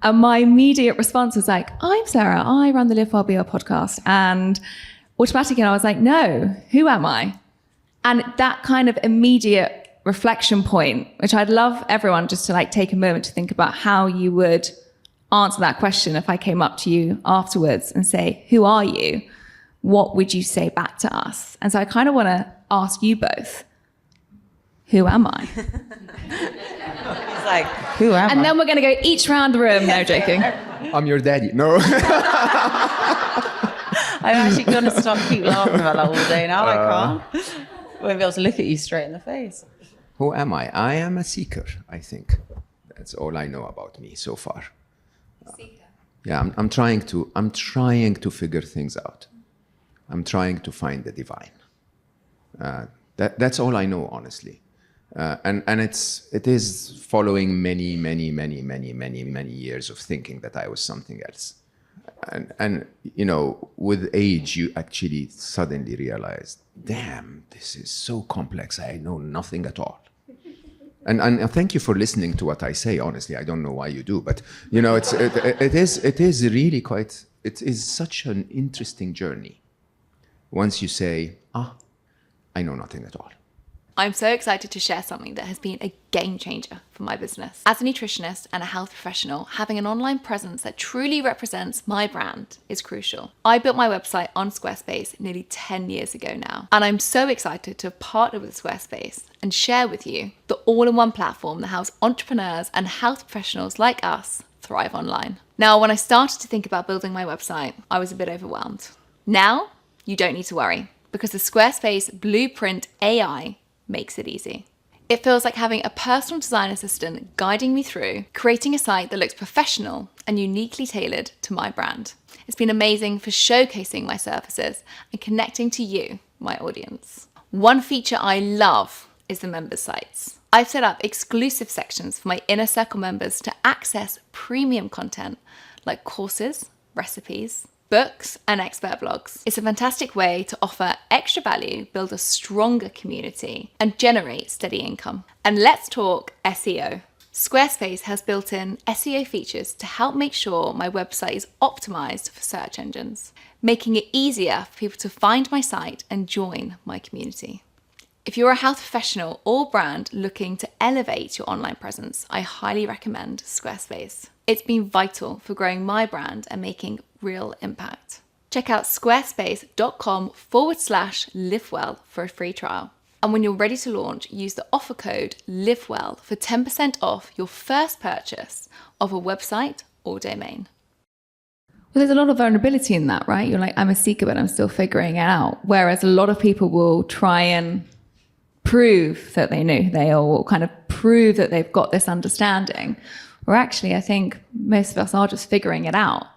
And my immediate response was like, I'm Sarah, I run the Live Well Be Well podcast. And automatically I was like, no, who am I? And that kind of immediate reflection point, which I'd love everyone just to like take a moment to think about how you would answer that question if I came up to you afterwards and say, who are you? What would you say back to us? And so I kind of want to ask you both, who am I? It's like, who am I? And then we're going to go each round the room. No, joking. I'm your daddy. No. I'm actually going to keep laughing about that all day now. I can't. I won't be able to look at you straight in the face. Who am I? I am a seeker, I think. That's all I know about me so far. Seeker. Yeah, I'm trying to figure things out. I'm trying to find the divine. That's all I know, honestly. And it is following many years of thinking that I was something else. And you know, with age, you actually suddenly realize, damn, this is so complex. I know nothing at all. And thank you for listening to what I say. Honestly, I don't know why you do, but you know, it is really quite. It is such an interesting journey. Once you say, I know nothing at all. I'm so excited to share something that has been a game changer for my business. As a nutritionist and a health professional, having an online presence that truly represents my brand is crucial. I built my website on Squarespace nearly 10 years ago now, and I'm so excited to partner with Squarespace and share with you the all-in-one platform that helps entrepreneurs and health professionals like us thrive online. Now, when I started to think about building my website, I was a bit overwhelmed. Now, you don't need to worry, because the Squarespace Blueprint AI makes it easy. It feels like having a personal design assistant guiding me through creating a site that looks professional and uniquely tailored to my brand. It's been amazing for showcasing my services and connecting to you, my audience. One feature I love is the members sites. I've set up exclusive sections for my inner circle members to access premium content like courses, recipes, books, and expert blogs. It's a fantastic way to offer extra value, build a stronger community, and generate steady income. And let's talk SEO. Squarespace has built-in SEO features to help make sure my website is optimized for search engines, making it easier for people to find my site and join my community. If you're a health professional or brand looking to elevate your online presence, I highly recommend Squarespace. It's been vital for growing my brand and making real impact. Check out squarespace.com/livewell for a free trial. And when you're ready to launch, use the offer code LIVEWELL for 10% off your first purchase of a website or domain. Well, there's a lot of vulnerability in that, right? You're like, I'm a seeker, but I'm still figuring it out. Whereas a lot of people will try and prove that they know who they are, or kind of prove that they've got this understanding. Or actually, I think most of us are just figuring it out.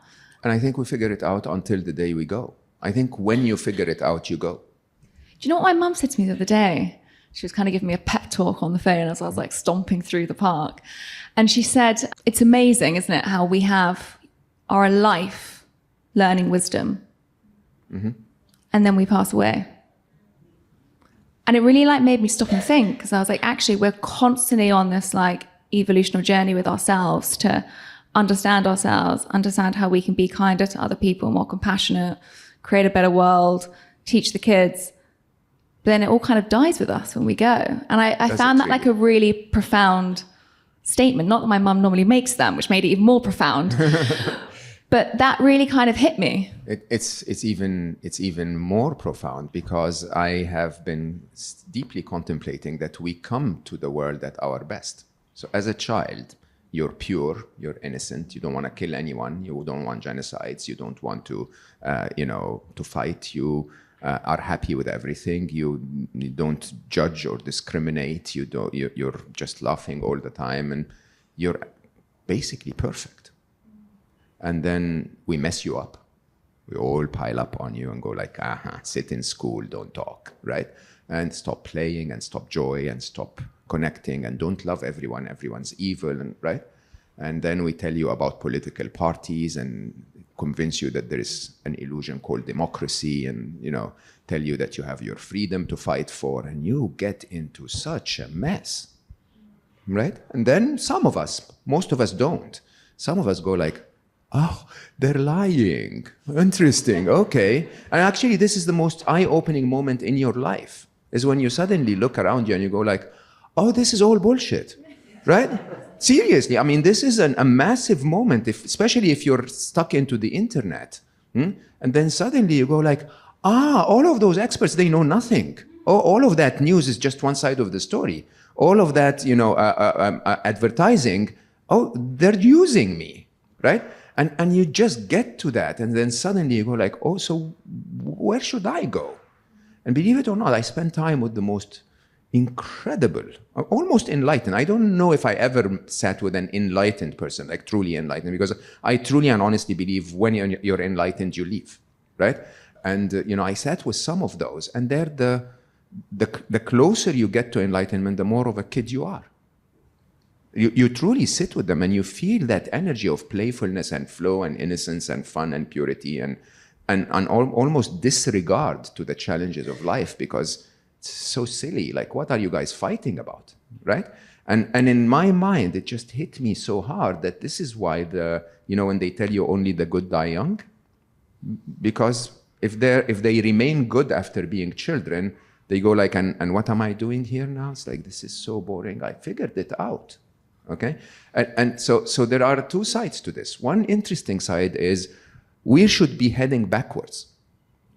And I think we figure it out until the day we go. I think when you figure it out, you go. Do you know what my mum said to me the other day? She was kind of giving me a pep talk on the phone as I was like stomping through the park. And she said, it's amazing, isn't it, how we have our life learning wisdom. Mm-hmm. And then we pass away. And it really like made me stop and think, because I was like, actually, we're constantly on this like evolutionary journey with ourselves to understand ourselves, understand how we can be kinder to other people, more compassionate, create a better world, teach the kids. But then it all kind of dies with us when we go. And I found that like a really profound statement. Not that my mum normally makes them, which made it even more profound. But that really kind of hit me. It's even more profound, because I have been deeply contemplating that we come to the world at our best. So as a child, you're pure, you're innocent, you don't want to kill anyone, you don't want genocides, you don't want to, to fight, you are happy with everything, you don't judge or discriminate, you're just laughing all the time, and you're basically perfect. And then we mess you up. We all pile up on you and go like, sit in school, don't talk, right? And stop playing and stop joy and stop connecting and don't love everyone. Everyone's evil, and right? And then we tell you about political parties and convince you that there is an illusion called democracy and, tell you that you have your freedom to fight for, and you get into such a mess, right? And then most of us don't. Some of us go like, oh, they're lying. Interesting, okay. And actually, this is the most eye-opening moment in your life, is when you suddenly look around you and you go like, oh, this is all bullshit, right? Seriously, I mean, this is a massive moment, especially if you're stuck into the internet. And then suddenly you go like, all of those experts, they know nothing. Oh, all of that news is just one side of the story. All of that, advertising, they're using me, right? And you just get to that, and then suddenly you go like, oh, so where should I go? And believe it or not, I spent time with the most incredible, almost enlightened. I don't know if I ever sat with an enlightened person, like truly enlightened, because I truly and honestly believe when you're enlightened, you leave, right? And, I sat with some of those, and they're the closer you get to enlightenment, the more of a kid you are. You truly sit with them and you feel that energy of playfulness and flow and innocence and fun and purity and almost disregard to the challenges of life, because it's so silly. Like, what are you guys fighting about, right? And in my mind, it just hit me so hard that this is why when they tell you only the good die young, because if they remain good after being children, they go like, and what am I doing here now? It's like, this is so boring. I figured it out. Okay? And so there are two sides to this. One interesting side is we should be heading backwards.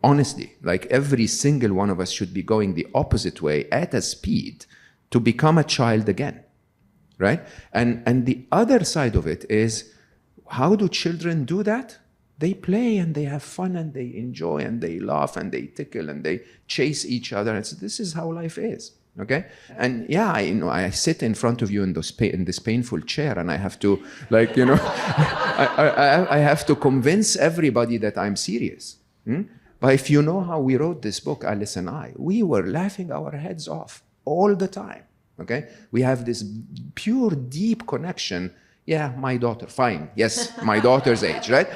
Honestly, like every single one of us should be going the opposite way at a speed to become a child again, right? And the other side of it is, how do children do that? They play and they have fun and they enjoy and they laugh and they tickle and they chase each other. And so this is how life is. Okay, and yeah, I sit in front of you in this painful chair, and I have to, like, I have to convince everybody that I'm serious. But if you know how we wrote this book, Alice and I, we were laughing our heads off all the time. Okay, we have this pure, deep connection. Yeah, my daughter, fine. Yes, my daughter's age, right?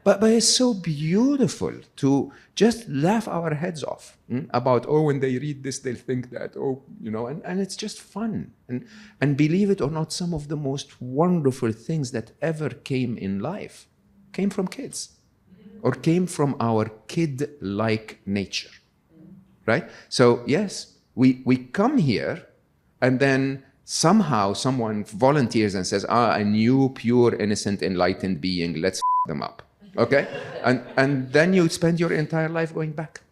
But it's so beautiful to just laugh our heads off about, when they read this, they'll think that, and it's just fun. And believe it or not, some of the most wonderful things that ever came in life came from kids or came from our kid-like nature, right? So yes, we come here and then somehow someone volunteers and says, a new, pure, innocent, enlightened being, let's them up. Okay? And then you spend your entire life going back.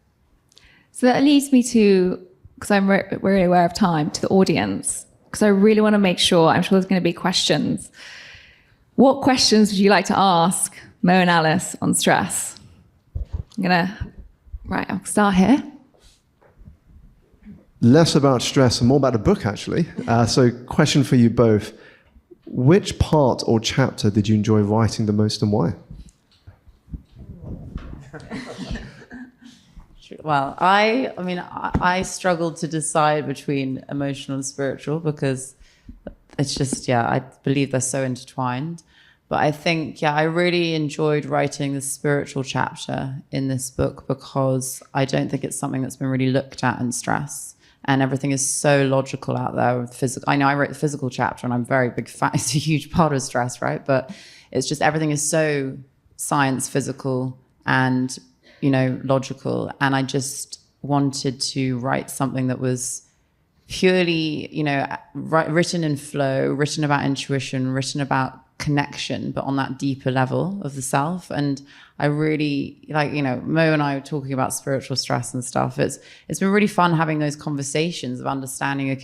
So that leads me to, because I'm really aware of time, to the audience, because I really want to make sure, I'm sure there's going to be questions. What questions would you like to ask Mo and Alice on stress? I'll start here. Less about stress and more about the book, actually. So question for you both. Which part or chapter did you enjoy writing the most and why? Well, I struggled to decide between emotional and spiritual because it's just, I believe they're so intertwined. But I think, I really enjoyed writing the spiritual chapter in this book because I don't think it's something that's been really looked at in stress. And everything is so logical out there with physical. I know I wrote the physical chapter and I'm very big fan. It's a huge part of stress, right? But it's just everything is so science, physical, and logical. And I just wanted to write something that was purely, written in flow, written about intuition, written about connection, but on that deeper level of the self. And I really Mo and I were talking about spiritual stress and stuff. It's been really fun having those conversations of understanding,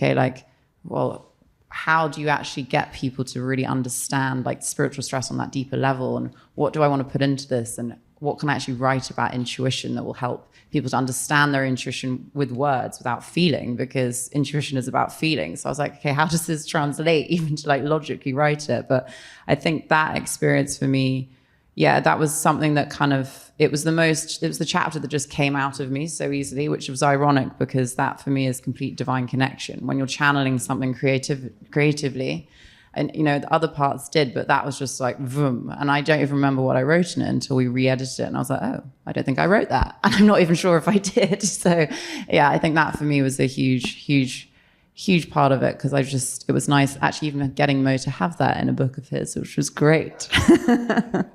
how do you actually get people to really understand spiritual stress on that deeper level, and what do I want to put into this, and what can I actually write about intuition that will help people to understand their intuition with words without feeling, because intuition is about feeling. So I was like, okay, how does this translate even to logically write it? But I think that experience for me, that was something that it was the chapter that just came out of me so easily, which was ironic because that for me is complete divine connection. When you're channeling something creatively, And, the other parts did, but that was just like, vroom. And I don't even remember what I wrote in it until we re-edited it. And I was like, oh, I don't think I wrote that. And I'm not even sure if I did. So yeah, I think that for me was a huge part of it, because it was nice actually even getting Mo to have that in a book of his, which was great.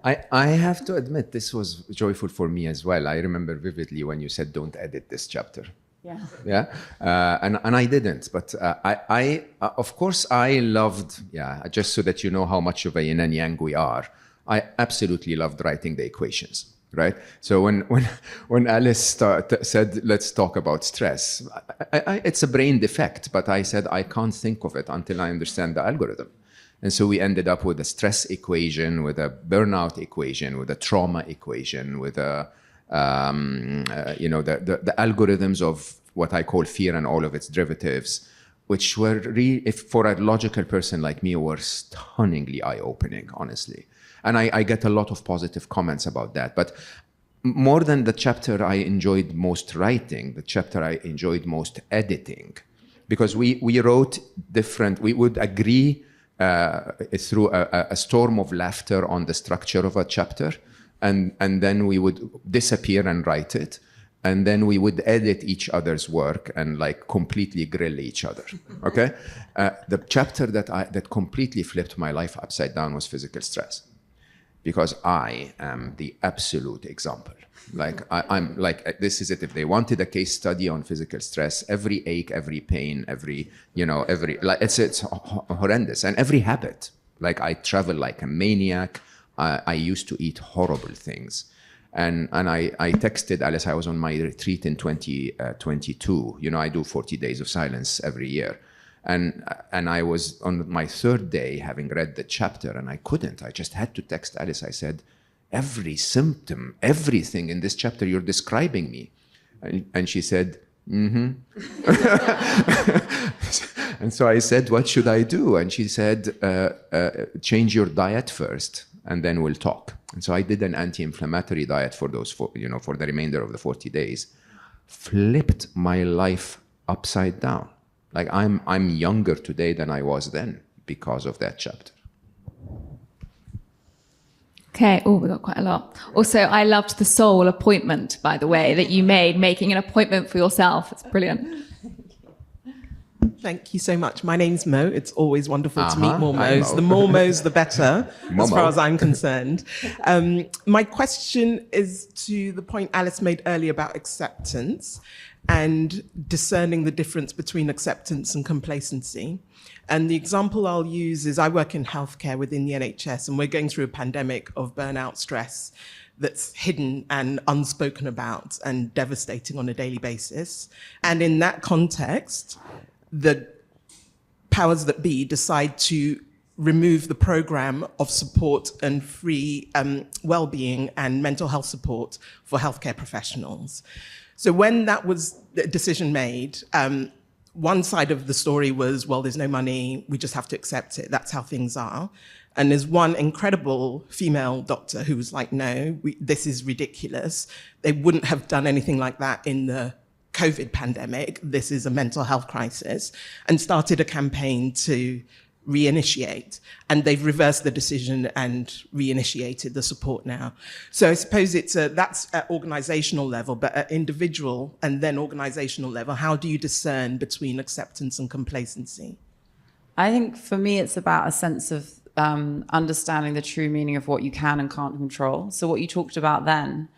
I have to admit, this was joyful for me as well. I remember vividly when you said, don't edit this chapter. Yeah. And I didn't, but I of course I loved, just so that you know how much of a yin and yang we are, I absolutely loved writing the equations, right? So when Alice said, let's talk about stress, it's a brain defect, but I said, I can't think of it until I understand the algorithm. And so we ended up with a stress equation, with a burnout equation, with a trauma equation, with a the algorithms of what I call fear and all of its derivatives, which were for a logical person like me, were stunningly eye-opening, honestly. And I get a lot of positive comments about that. But more than the chapter I enjoyed most writing, the chapter I enjoyed most editing, because we wrote different, we would agree through a storm of laughter on the structure of a chapter. And then we would disappear and write it. And then we would edit each other's work and like completely grill each other. Okay? The chapter that completely flipped my life upside down was physical stress. Because I am the absolute example. Like I'm like, this is it. If they wanted a case study on physical stress, every ache, every pain, like it's horrendous. And every habit. Like I travel like a maniac. I used to eat horrible things. And I texted Alice, I was on my retreat in 2022. I do 40 days of silence every year. And I was on my third day having read the chapter, and I couldn't. I just had to text Alice. I said, every symptom, everything in this chapter, you're describing me. And she said, mm-hmm. And so I said, what should I do? And she said, change your diet first, and then we'll talk. And so I did an anti-inflammatory diet for for the remainder of the 40 days. Flipped my life upside down. Like I'm younger today than I was then because of that chapter. Okay. Oh, we got quite a lot. Also, I loved the soul appointment, by the way, that you made, making an appointment for yourself. It's brilliant. Thank you so much. My name's Mo. It's always wonderful to meet more Mo's. The more Mo's, the better, as far as I'm concerned. My question is to the point Alice made earlier about acceptance and discerning the difference between acceptance and complacency. And the example I'll use is I work in healthcare within the NHS, and we're going through a pandemic of burnout stress that's hidden and unspoken about and devastating on a daily basis. And in that context, the powers that be decide to remove the program of support and free well-being and mental health support for healthcare professionals. So when that was the decision made, one side of the story was, well, there's no money, we just have to accept it, that's how things are. And there's one incredible female doctor who was like, no, this is ridiculous. They wouldn't have done anything like that in the COVID pandemic. This is a mental health crisis, and started a campaign to reinitiate. And they've reversed the decision and reinitiated the support now. So I suppose that's at organizational level, but at individual and then organizational level, how do you discern between acceptance and complacency? I think for me, it's about a sense of understanding the true meaning of what you can and can't control. So what you talked about then,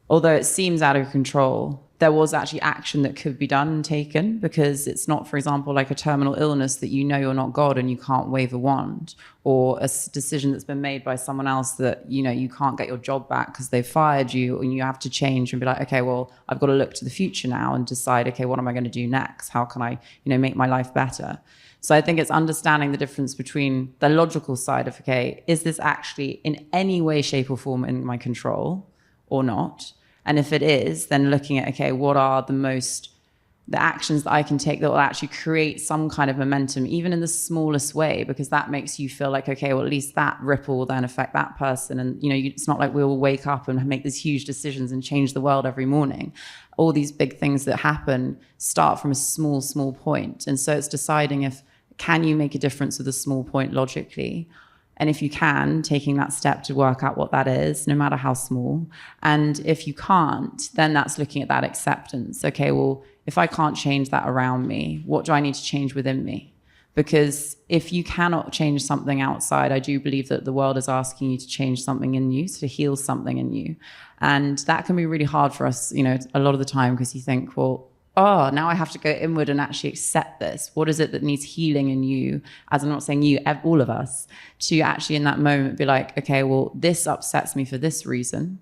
although it seems out of control, there was actually action that could be done and taken, because it's not, for example, like a terminal illness that you're not God and you can't wave a wand, or a decision that's been made by someone else that, you can't get your job back because they fired you, and you have to change and be like, okay, well, I've got to look to the future now and decide, okay, what am I going to do next? How can I, make my life better? So I think it's understanding the difference between the logical side of, okay, is this actually in any way, shape or form in my control or not? And if it is, then looking at, okay, what are the actions that I can take that will actually create some kind of momentum, even in the smallest way, because that makes you feel like, okay, well, at least that ripple will then affect that person. And, it's not like we will wake up and make these huge decisions and change the world every morning. All these big things that happen start from a small point. And so it's deciding if can you make a difference with a small point logically? And if you can, taking that step to work out what that is, no matter how small. And if you can't, then that's looking at that acceptance. Okay, well, if I can't change that around me, what do I need to change within me? Because if you cannot change something outside, I do believe that the world is asking you to change something in you, to heal something in you. And that can be really hard for us, you know, a lot of the time, because you think, well, oh, now I have to go inward and actually accept this. What is it that needs healing in you? As I'm not saying you, all of us, to actually in that moment be like, okay, well, this upsets me for this reason.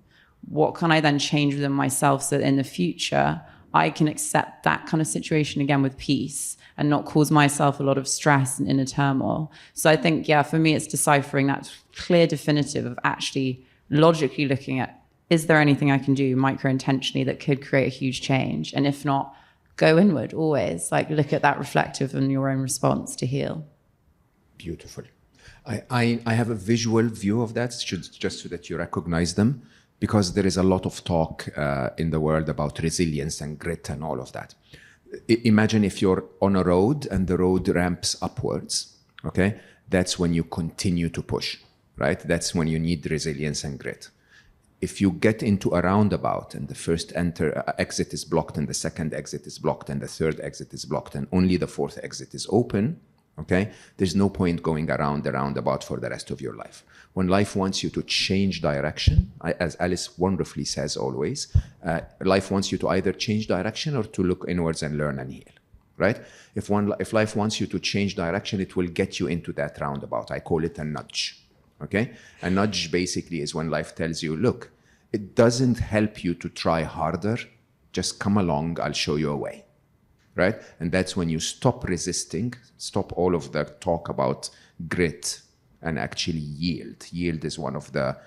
What can I then change within myself so that in the future, I can accept that kind of situation again with peace and not cause myself a lot of stress and inner turmoil. So I think, yeah, for me, it's deciphering that clear definitive of actually logically looking at, is there anything I can do micro-intentionally that could create a huge change? And if not, go inward always. Like, look at that reflective and your own response to heal. Beautiful. I have a visual view of that, just so that you recognize them, because there is a lot of talk in the world about resilience and grit and all of that. Imagine if you're on a road and the road ramps upwards, okay? That's when you continue to push, right? That's when you need resilience and grit. If you get into a roundabout and the first exit is blocked and the second exit is blocked and the third exit is blocked and only the fourth exit is open, okay, there's no point going around the roundabout for the rest of your life. When life wants you to change direction, as Alice wonderfully says always, life wants you to either change direction or to look inwards and learn and heal, right? If life wants you to change direction, it will get you into that roundabout. I call it a nudge. Okay? A nudge basically is when life tells you, look, it doesn't help you to try harder. Just come along, I'll show you a way. Right? And that's when you stop resisting, stop all of the talk about grit and actually yield. Yield is one of the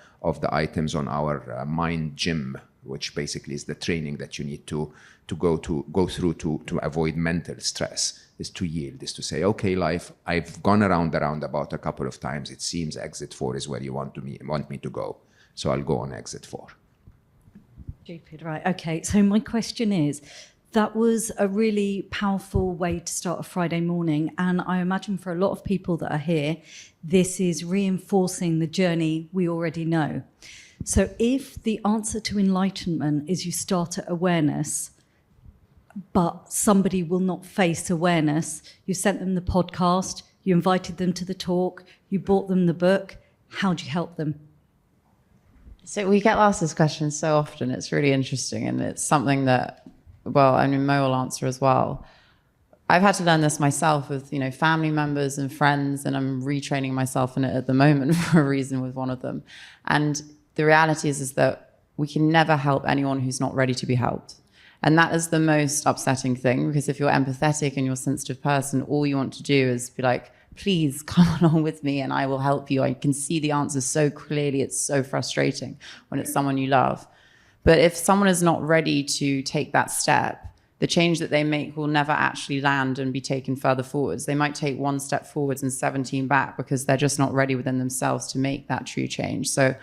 items on our mind gym, which basically is the training that you need to go through to avoid mental stress. Is to yield, is to say, okay, life, I've gone around the roundabout a couple of times. It seems exit 4 is where you want me to go. So I'll go on exit 4. Stupid, right. Okay, so my question is, that was a really powerful way to start a Friday morning. And I imagine for a lot of people that are here, this is reinforcing the journey we already know. So if the answer to enlightenment is you start at awareness, but somebody will not face awareness, you sent them the podcast, you invited them to the talk, you bought them the book, how do you help them? So we get asked this question so often. It's really interesting, and it's something that, well, I mean, Mo will answer as well. I've had to learn this myself with, you know, family members and friends, and I'm retraining myself in it at the moment for a reason with one of them. And the reality is that we can never help anyone who's not ready to be helped. And that is the most upsetting thing, because if you're empathetic and you're a sensitive person, all you want to do is be like, please come along with me and I will help you. I can see the answers so clearly. It's so frustrating when it's someone you love. But if someone is not ready to take that step, the change that they make will never actually land and be taken further forwards. They might take one step forwards and 17 back because they're just not ready within themselves to make that true change. So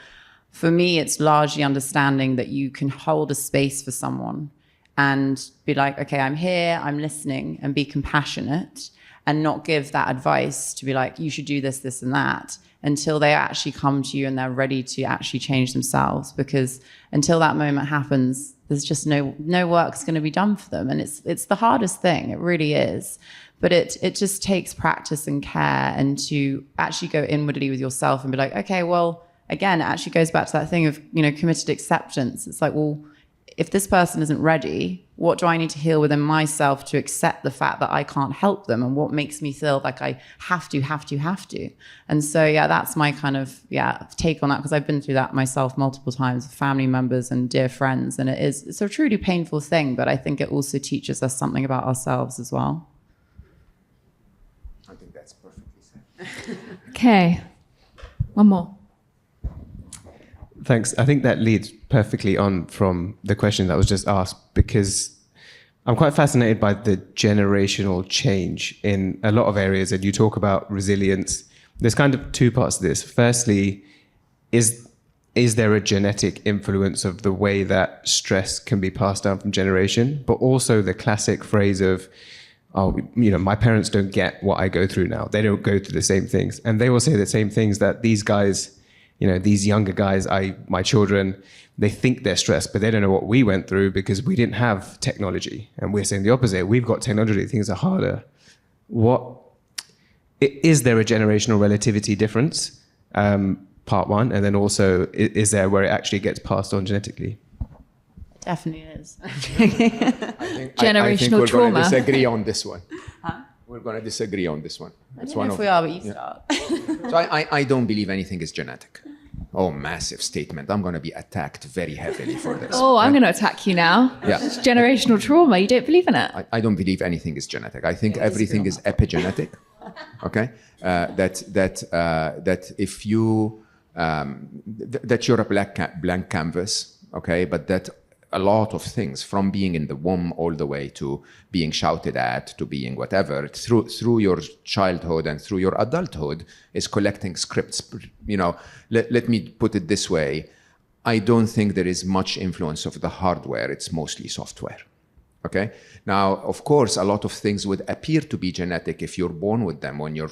for me, it's largely understanding that you can hold a space for someone and be like, okay, I'm here, I'm listening, and be compassionate and not give that advice to be like, you should do this, this, and that, until they actually come to you and they're ready to actually change themselves. Because until that moment happens, there's just no work's going to be done for them. And it's the hardest thing, it really is. But it just takes practice and care, and to actually go inwardly with yourself and be like, okay, well, again, it actually goes back to that thing of, you know, committed acceptance. It's like, well, if this person isn't ready, what do I need to heal within myself to accept the fact that I can't help them? And what makes me feel like I have to? And so, yeah, that's my kind of, take on that, because I've been through that myself multiple times with family members and dear friends. And it's a truly painful thing, but I think it also teaches us something about ourselves as well. I think that's perfectly said. Okay, one more. Thanks. I think that leads perfectly on from the question that was just asked, because I'm quite fascinated by the generational change in a lot of areas. And you talk about resilience. There's kind of two parts to this. Firstly, is there a genetic influence of the way that stress can be passed down from generation? But also the classic phrase of, oh, my parents don't get what I go through now. They don't go through the same things. And they will say the same things, that these guys, these younger guys, my children, they think they're stressed, but they don't know what we went through because we didn't have technology. And we're saying the opposite. We've got technology, things are harder. Is there a generational relativity difference? Part one. And then also, is there where it actually gets passed on genetically? Definitely is. Generational I think we're trauma. going to disagree on this one. Huh? We're going to disagree on this one. I don't know if we are, but you start. So I don't believe anything is genetic. Oh, massive statement. I'm going to be attacked very heavily for this. Oh, I'm going to attack you now. Yeah. It's generational trauma. You don't believe in it? I don't believe anything is genetic. I think everything is epigenetic. Okay, that if you that you're a blank canvas. Okay, but that a lot of things, from being in the womb all the way to being shouted at, to being whatever, through your childhood and through your adulthood, is collecting scripts. Let me put it this way. I don't think there is much influence of the hardware. It's mostly software. Okay. Now, of course, a lot of things would appear to be genetic if you're born with them when you're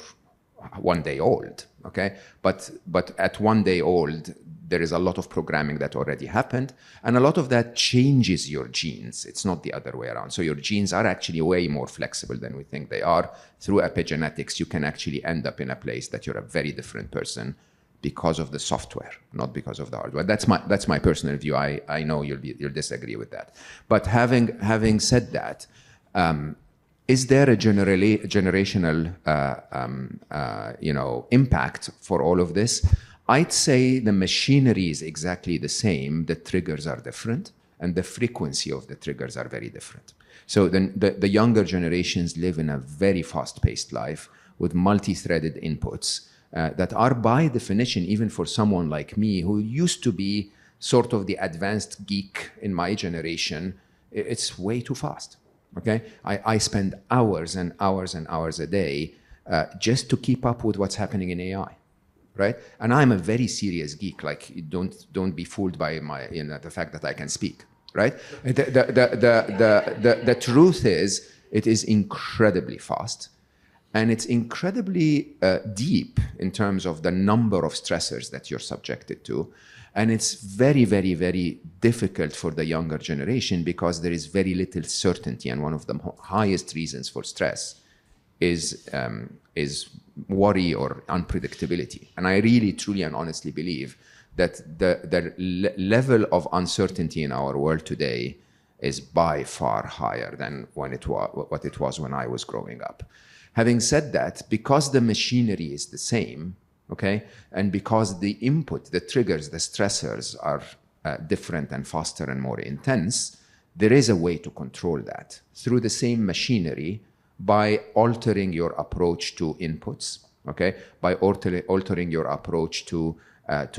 1 day old. Okay. But at 1 day old, there is a lot of programming that already happened, and a lot of that changes your genes. It's not the other way around. So your genes are actually way more flexible than we think they are. Through epigenetics, you can actually end up in a place that you're a very different person because of the software, not because of the hardware. That's my personal view. I know you'll disagree with that. But having said that, is there a generational impact for all of this? I'd say the machinery is exactly the same. The triggers are different, and the frequency of the triggers are very different. So the younger generations live in a very fast-paced life with multi-threaded inputs that are, by definition, even for someone like me who used to be sort of the advanced geek in my generation, it's way too fast. Okay, I spend hours and hours and hours a day just to keep up with what's happening in AI. Right, and I'm a very serious geek. Like, don't be fooled by my the fact that I can speak. Right, the truth is, it is incredibly fast, and it's incredibly deep in terms of the number of stressors that you're subjected to, and it's very, very, very difficult for the younger generation because there is very little certainty, and one of the highest reasons for stress is worry or unpredictability. And I really, truly, and honestly believe that the level of uncertainty in our world today is by far higher than what it was when I was growing up. Having said that, because the machinery is the same, okay, and because the input, the triggers, the stressors are different and faster and more intense, there is a way to control that through the same machinery, by altering your approach to inputs, okay? By altering your approach to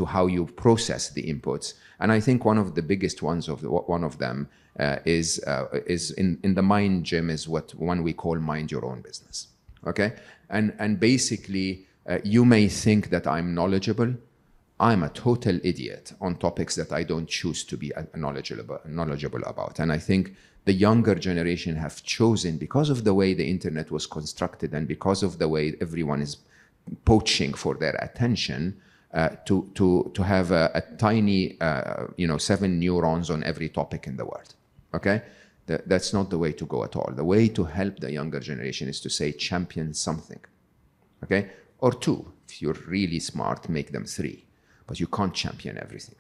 how you process the inputs. And I think one of the biggest ones of them is in the mind gym is what one we call mind your own business, okay? And basically, you may think that I'm knowledgeable. I'm a total idiot on topics that I don't choose to be knowledgeable about. And I think the younger generation have chosen, because of the way the internet was constructed and because of the way everyone is poaching for their attention, to have a tiny 7 neurons on every topic in the world. Okay, that's not the way to go at all. The way to help the younger generation is to say champion something, okay, or 2. If you're really smart, make them 3, but you can't champion everything.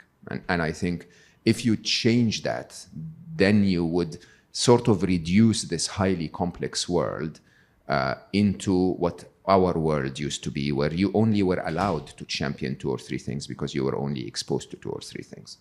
And I think if you change that, then you would sort of reduce this highly complex world into what our world used to be, where you only were allowed to champion 2 or 3 things because you were only exposed to 2 or 3 things.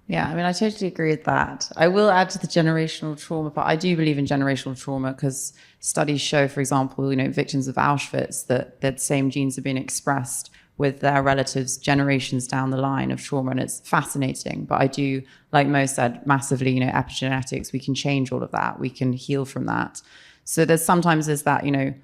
Yeah, I mean, I totally agree with that. I will add to the generational trauma, but I do believe in generational trauma because studies show, for example, victims of Auschwitz, that same genes have been expressed with their relatives generations down the line of trauma, and it's fascinating. But I do, like Mo said, massively, epigenetics, we can change all of that. We can heal from that. So there's that,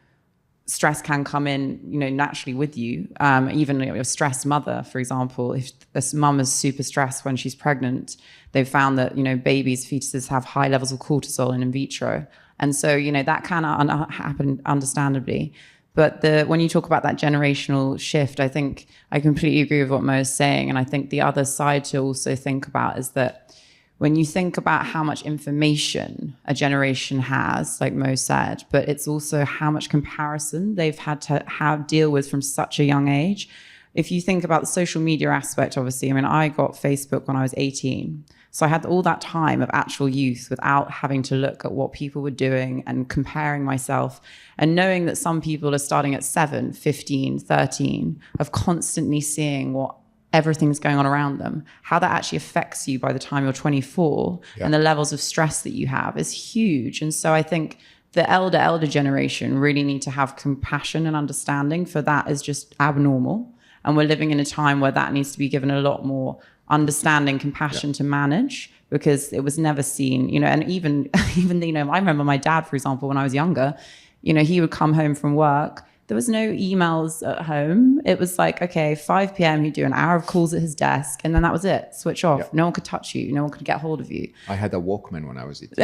stress can come in, naturally with you. Even a stressed mother, for example, if this mum is super stressed when she's pregnant, they've found that, babies, fetuses have high levels of cortisol in vitro. And so, that can happen understandably. But when you talk about that generational shift, I think I completely agree with what Mo is saying. And I think the other side to also think about is that when you think about how much information a generation has, like Mo said, but it's also how much comparison they've had to deal with from such a young age. If you think about the social media aspect, obviously, I got Facebook when I was 18. So I had all that time of actual youth without having to look at what people were doing and comparing myself and knowing that some people are starting at 7, 15, 13, of constantly seeing what everything's going on around them, how that actually affects you by the time you're 24 and the levels of stress that you have is huge. And so I think the elder generation really need to have compassion and understanding for that is just abnormal. And we're living in a time where that needs to be given a lot more understanding, compassion to manage, because it was never seen, and even, I remember my dad, for example, when I was younger, he would come home from work. There was no emails at home. It was like, okay, 5 p.m. he'd do an hour of calls at his desk, and then that was it. Switch off. Yep. No one could touch you. No one could get hold of you. I had a Walkman when I was 18.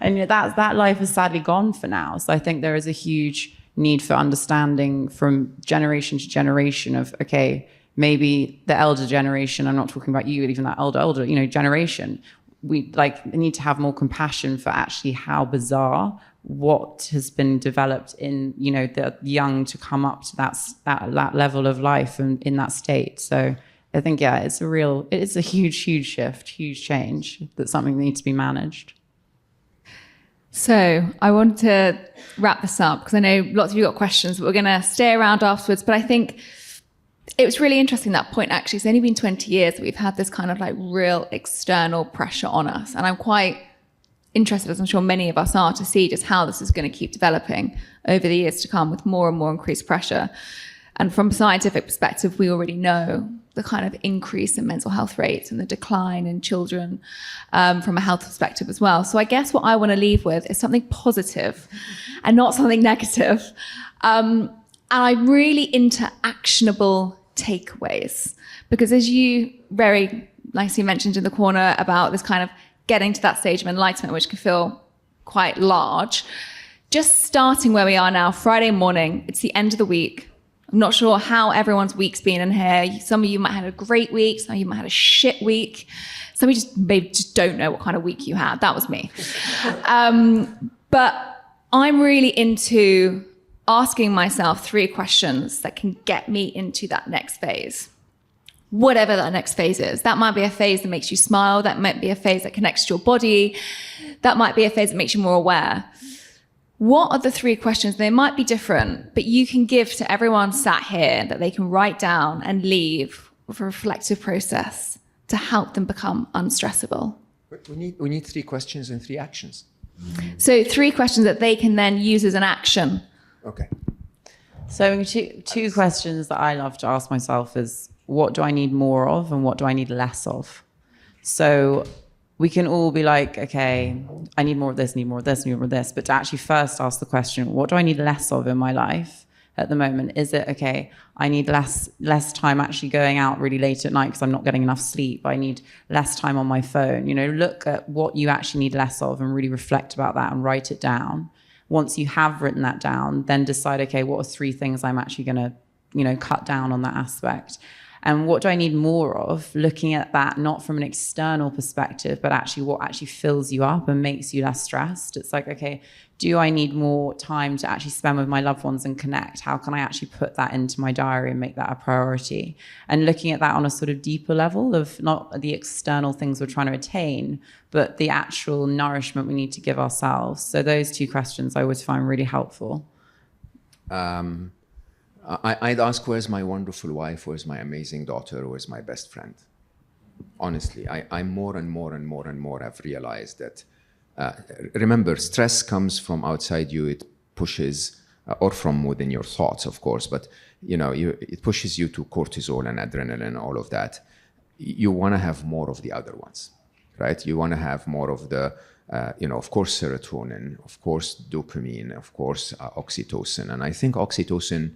And that life is sadly gone for now. So I think there is a huge need for understanding from generation to generation of, okay, maybe the elder generation, I'm not talking about you, but even that older, generation, we need to have more compassion for actually how bizarre what has been developed in, the young to come up to that level of life and in that state. So I think, it's a huge shift, huge change. That's something that needs to be managed. So I want to wrap this up because I know lots of you got questions, but we're going to stay around afterwards. But I think it was really interesting, that point, actually. It's only been 20 years that we've had this kind of real external pressure on us. And I'm quite interested, as I'm sure many of us are, to see just how this is going to keep developing over the years to come with more and more increased pressure. And from a scientific perspective, we already know the kind of increase in mental health rates and the decline in children from a health perspective as well. So I guess what I want to leave with is something positive and not something negative. And I'm really into actionable takeaways, because as you very nicely mentioned in the corner about this kind of getting to that stage of enlightenment, which can feel quite large, just starting where we are now, Friday morning, it's the end of the week. I'm not sure how everyone's week's been in here. Some of you might have had a great week. Some of you might have had a shit week. Some of you maybe just don't know what kind of week you had. That was me. But I'm really into asking myself 3 questions that can get me into that next phase. Whatever that next phase is. That might be a phase that makes you smile. That might be a phase that connects to your body. That might be a phase that makes you more aware. What are the 3 questions? They might be different, but you can give to everyone sat here that they can write down and leave with a reflective process to help them become unstressable. We need 3 questions and 3 actions. So 3 questions that they can then use as an action. Okay. So two questions that I love to ask myself is, what do I need more of and what do I need less of? So we can all be like, okay, I need more of this, need more of this, need more of this. But to actually first ask the question, what do I need less of in my life at the moment? Is it, okay, I need less time actually going out really late at night because I'm not getting enough sleep. I need less time on my phone. Look at what you actually need less of and really reflect about that and write it down. Once you have written that down, then decide, okay, what are 3 things I'm actually going to, cut down on that aspect? And what do I need more of? Looking at that not from an external perspective, but actually what actually fills you up and makes you less stressed. It's like, okay, do I need more time to actually spend with my loved ones and connect? How can I actually put that into my diary and make that a priority? And looking at that on a sort of deeper level of not the external things we're trying to attain, but the actual nourishment we need to give ourselves. So those 2 questions I always find really helpful. I'd ask, where's my wonderful wife? Where's my amazing daughter? Where's my best friend? Honestly, I more and more have realized that, remember, stress comes from outside you. It pushes, or from within your thoughts, of course, but it pushes you to cortisol and adrenaline, all of that. You want to have more of the other ones, right? You want to have more of the, of course, serotonin, of course, dopamine, of course, oxytocin. And I think oxytocin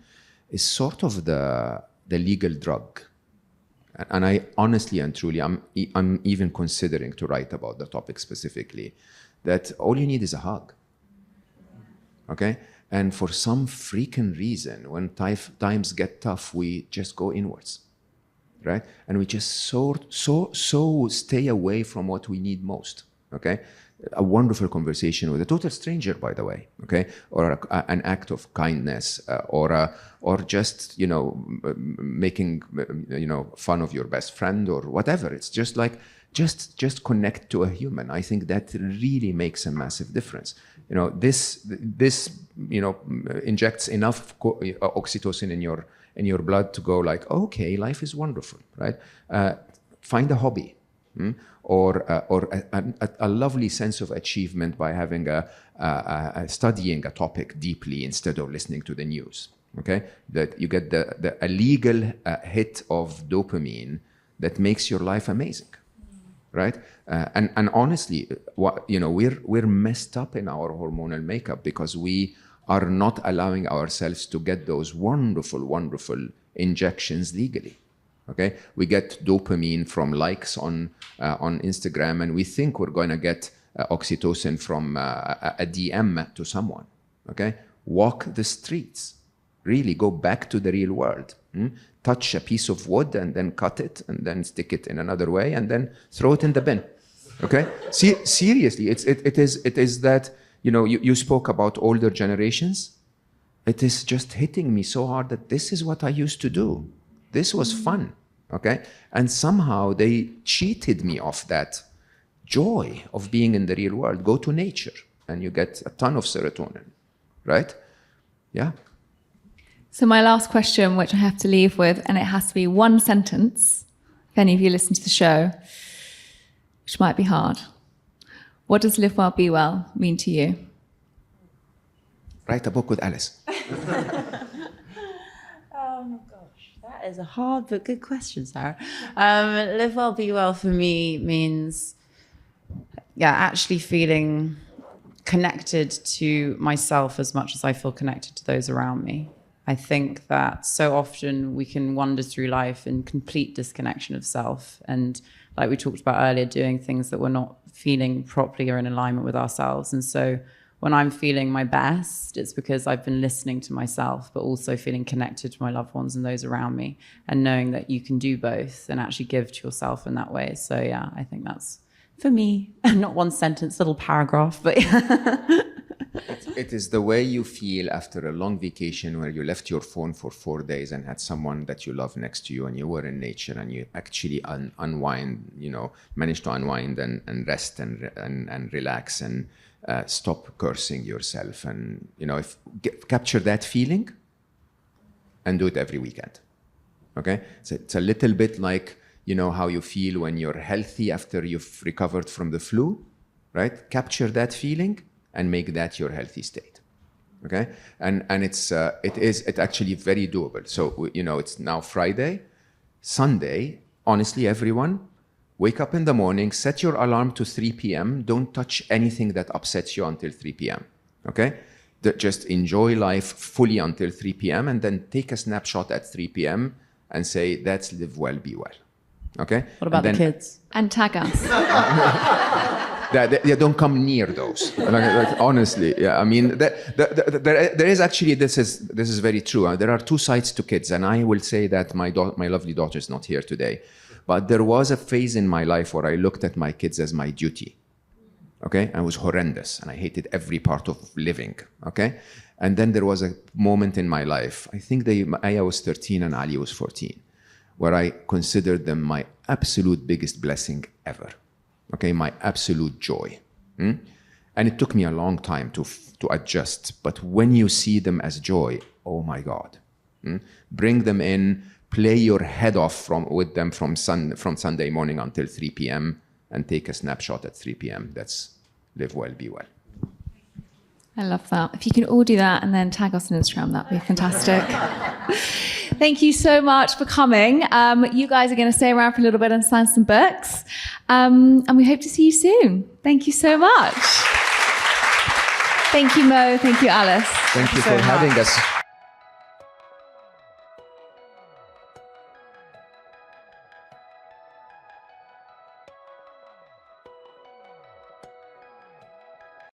is sort of the legal drug. And I honestly and truly, I'm even considering to write about the topic specifically, that all you need is a hug. Okay? And for some freaking reason, when times get tough, we just go inwards, right? And we just so stay away from what we need most, okay? A wonderful conversation with a total stranger, by the way, okay? Or an act of kindness, or just, making, fun of your best friend or whatever. It's just like, just connect to a human. I think that really makes a massive difference. This injects enough oxytocin in your blood to go like, okay, life is wonderful, right? Find a hobby, or a lovely sense of achievement by having studying a topic deeply instead of listening to the news. Okay, that you get a legal hit of dopamine that makes your life amazing. Right, and honestly, we're messed up in our hormonal makeup because we are not allowing ourselves to get those wonderful injections legally. Okay, we get dopamine from likes on Instagram, and we think we're going to get oxytocin from a DM to someone. Okay, walk the streets. Really go back to the real world. Touch a piece of wood and then cut it and then stick it in another way and then throw it in the bin. Okay? Seriously, it is that, you spoke about older generations. It is just hitting me so hard that this is what I used to do. This was fun. Okay? And somehow they cheated me of that joy of being in the real world. Go to nature and you get a ton of serotonin. Right? Yeah. So my last question, which I have to leave with, and it has to be one sentence, if any of you listen to the show, which might be hard. What does live well, be well mean to you? Write a book with Alice. Oh gosh, that is a hard but good question, Sarah. Live well, be well for me means, actually feeling connected to myself as much as I feel connected to those around me. I think that so often we can wander through life in complete disconnection of self. And like we talked about earlier, doing things that we're not feeling properly or in alignment with ourselves. And so when I'm feeling my best, it's because I've been listening to myself, but also feeling connected to my loved ones and those around me, and knowing that you can do both and actually give to yourself in that way. So yeah, I think that's for me, not one sentence, little paragraph, but It is the way you feel after a long vacation where you left your phone for 4 days and had someone that you love next to you and you were in nature and you actually unwind, managed to unwind and rest and relax and stop cursing yourself. And, capture that feeling and do it every weekend. Okay? So it's a little bit like, how you feel when you're healthy after you've recovered from the flu, right? Capture that feeling and make that your healthy state, okay? And it's actually very doable. So it's now Friday, Sunday. Honestly, everyone, wake up in the morning, set your alarm to 3 p.m. Don't touch anything that upsets you until 3 p.m. Okay? Just enjoy life fully until 3 p.m. and then take a snapshot at 3 p.m. and say, "That's live well, be well." Okay? What about the kids? And tag us. They don't come near those. Like, honestly, yeah. I mean, there is actually, this is very true. There are two sides to kids, and I will say that my lovely daughter is not here today, but there was a phase in my life where I looked at my kids as my duty. Okay, and it was horrendous, and I hated every part of living. Okay, and then there was a moment in my life. I think Aya was 13 and Ali was 14, where I considered them my absolute biggest blessing ever. Okay, my absolute joy. And it took me a long time to adjust. But when you see them as joy, oh my God. Bring them in, play your head off with them from Sunday morning until 3 p.m. and take a snapshot at 3 p.m. That's live well, be well. I love that. If you can all do that and then tag us on Instagram, that'd be fantastic. Thank you so much for coming. You guys are going to stay around for a little bit and sign some books. And we hope to see you soon. Thank you so much. Thank you, Mo. Thank you, Alice. Thank you for having us.